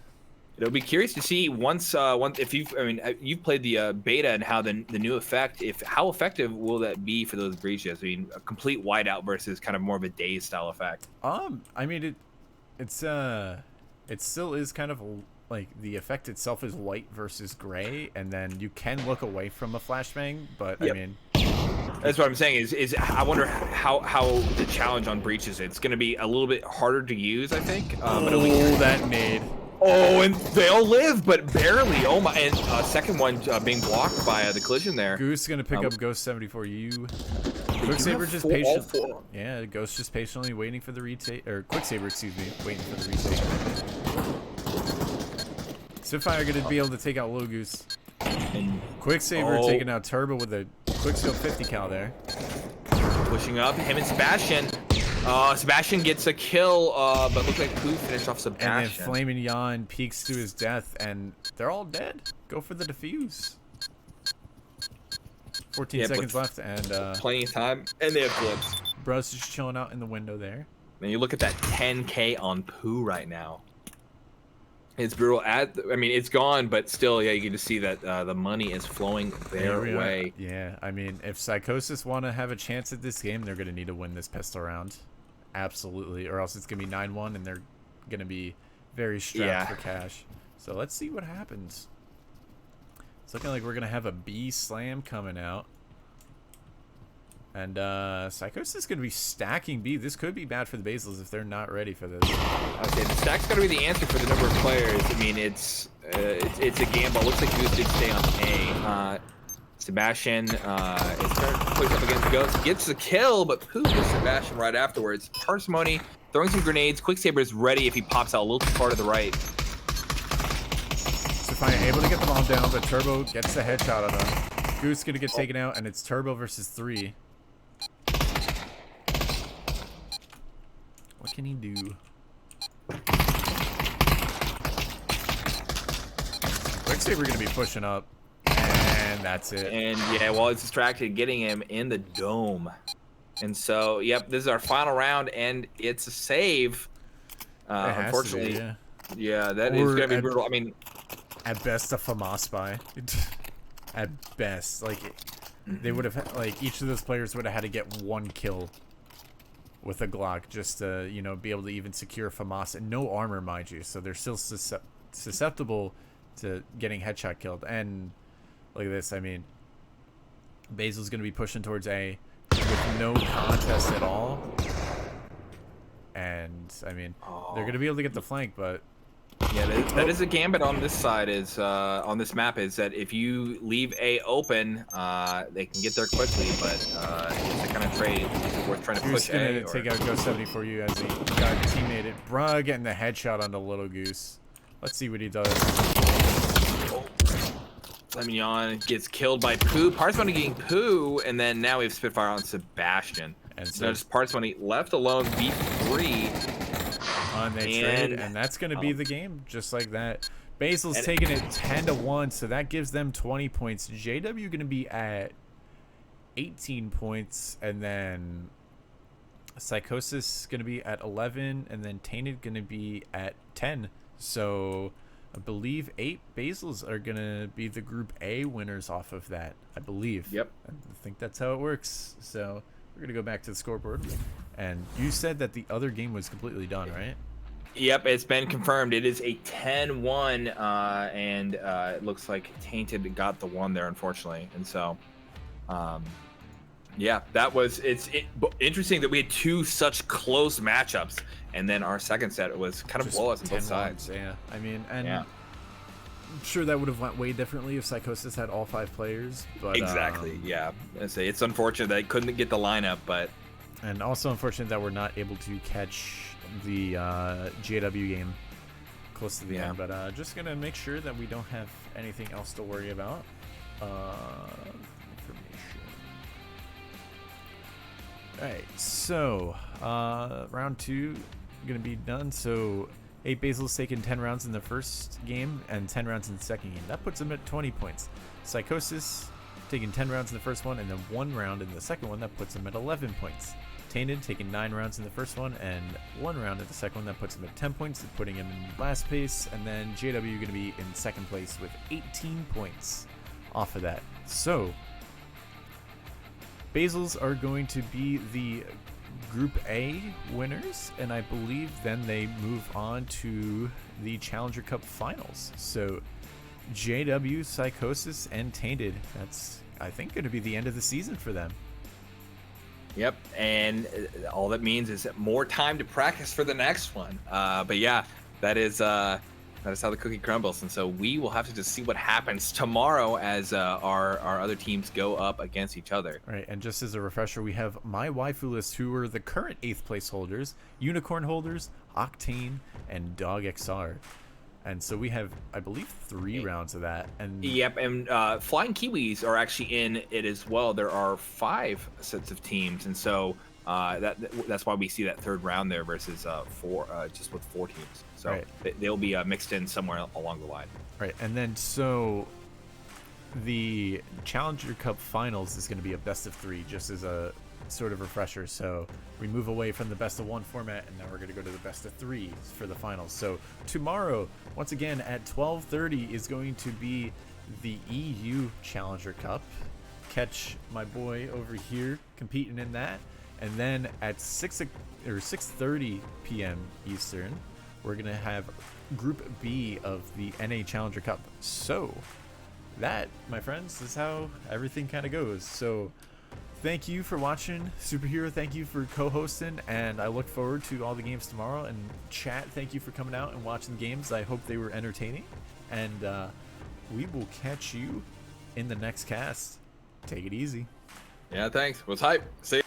It'll be curious to see once if you've played the beta and how the new effect, how effective will that be for those breaches? I mean, a complete whiteout versus kind of more of a daze style effect. I mean it still is kind of like the effect itself is white versus gray, and then you can look away from a flashbang, but Yep. I mean, that's what I'm saying is I wonder how the challenge on breaches. It's going to be a little bit harder to use, I think. But that nade. Oh, and they all live, but barely. Oh my! And second one being blocked by the collision there. Goose gonna pick up Ghost 74U. Quicksaber just patient. Yeah, Ghost just patiently waiting for the retake, or Quicksaber, excuse me, waiting for the retake. Spitfire gonna be able to take out Low Goose. And Quicksaber taking out Turbo with a Quickscope 50 cal there. Pushing up, him and Sebastian. Sebastian gets a kill, but looks like Pooh finished off Sebastian. And then Flaming Yon peeks to his death, and they're all dead. Go for the defuse. 14 seconds left, and plenty of time, and they have flips. Bruh's just chilling out in the window there. And you look at that 10K on Pooh right now. It's brutal. I mean, it's gone, but still, yeah, you can just see that the money is flowing their way. Yeah, I mean, if Psychosis want to have a chance at this game, they're going to need to win this pistol round. Absolutely. Or else it's going to be 9-1, and they're going to be very strapped for cash. So let's see what happens. It's looking like we're going to have a B slam coming out. And Psychosis is going to be stacking B. This could be bad for the Basils if they're not ready for this. Okay, the stack's got to be the answer for the number of players. I mean, it's a gamble. Looks like Goose did stay on A. Sebastian is pushed up against Ghost. Gets the kill, but Pooh gets Sebastian right afterwards. Parsimony throwing some grenades. Quicksaber is ready if he pops out a little too far to the right. Spitfire able to get the bomb down, but Turbo gets the headshot on him. Goose going to get taken out, and it's Turbo versus 3. What can he do? Quicksaber going to be pushing up, and that's it. And yeah, well, it's distracted, getting him in the dome. And so, yep, this is our final round, and it's a save. Unfortunately, yeah, that is going to be brutal. I mean, at best, a FAMAS buy. At best, like they would have, like each of those players would have had to get 1 kill with a Glock just to, you know, be able to even secure FAMAS, and no armor, mind you, so they're still susceptible to getting headshot killed. And look at this, I mean, Basil's going to be pushing towards A with no contest at all, and I mean, they're going to be able to get the flank, but yeah, that is a gambit on this side, is on this map, is that if you leave A open, they can get there quickly, but it's the kind of trade worth trying to push A. Goose gonna take out Ghost 74U as he got teammated. Bruh getting the headshot on the Little Goose. Let's see what he does. Lemon gets killed by Pooh. Parsimony getting Pooh, and then now we have Spitfire on Sebastian. And so just Parsimony left alone, B3. On their trade, and that's going to be the game, just like that. Basil's taking it 10-1, so that gives them 20 points. JW going to be at 18 points, and then Psychosis going to be at 11, and then Tainted going to be at 10. So I believe 8 Basils are going to be the Group A winners off of that, I believe. Yep. I think that's how it works. So we're going to go back to the scoreboard. And you said that the other game was completely done, right? Yep, it's been confirmed. It is a 10-1, and it looks like Tainted got the 1 there, unfortunately. And so, yeah, that was interesting that we had 2 such close matchups, and then our second set was kind of blowouts on both sides. Yeah, I mean, and sure that would have went way differently if Psychosis had all 5 players. But exactly, yeah. I say it's unfortunate that they couldn't get the lineup, but and also unfortunate that we're not able to catch the JW game close to the end. But just gonna make sure that we don't have anything else to worry about. Information. All right, so round 2 gonna be done. So 8 Basil's taken 10 rounds in the first game and 10 rounds in the second game. That puts him at 20 points. Psychosis taking 10 rounds in the first one and then 1 round in the second one. That puts him at 11 points. Tainted taking 9 rounds in the first one and 1 round in the second one. That puts him at 10 points, putting him in last place. And then JW going to be in second place with 18 points off of that. So Basil's are going to be the Group A winners, and I believe then they move on to the Challenger Cup finals. So JW, Psychosis, and Tainted, that's, I think, going to be the end of the season for them. Yep, and all that means is more time to practice for the next one. But yeah, that is how the cookie crumbles, and so we will have to just see what happens tomorrow as our other teams go up against each other. Right, and just as a refresher, we have my waifu list, who are the current 8th place holders: Unicorn holders, Octane, and Dog XR. And so we have, I believe, 3 rounds of that. And yep, and Flying Kiwis are actually in it as well. There are 5 sets of teams, and so that's why we see that 3rd round there versus 4, just with 4 teams. So right. They'll be mixed in somewhere along the line. Right, and then so the Challenger Cup finals is going to be a best of 3, just as a sort of refresher. So we move away from the best of 1 format, and now we're going to go to the best of 3 for the finals. So tomorrow, once again at 12:30, is going to be the EU Challenger Cup. Catch my boy over here competing in that, and then at 6:30 p.m. Eastern, we're gonna have Group B of the NA Challenger Cup. So that, my friends, is how everything kind of goes. So thank you for watching, Superhero. Thank you for co-hosting, and I look forward to all the games tomorrow. And chat, thank you for coming out and watching the games. I hope they were entertaining, and we will catch you in the next cast. Take it easy. Yeah, thanks. Was hype. See ya.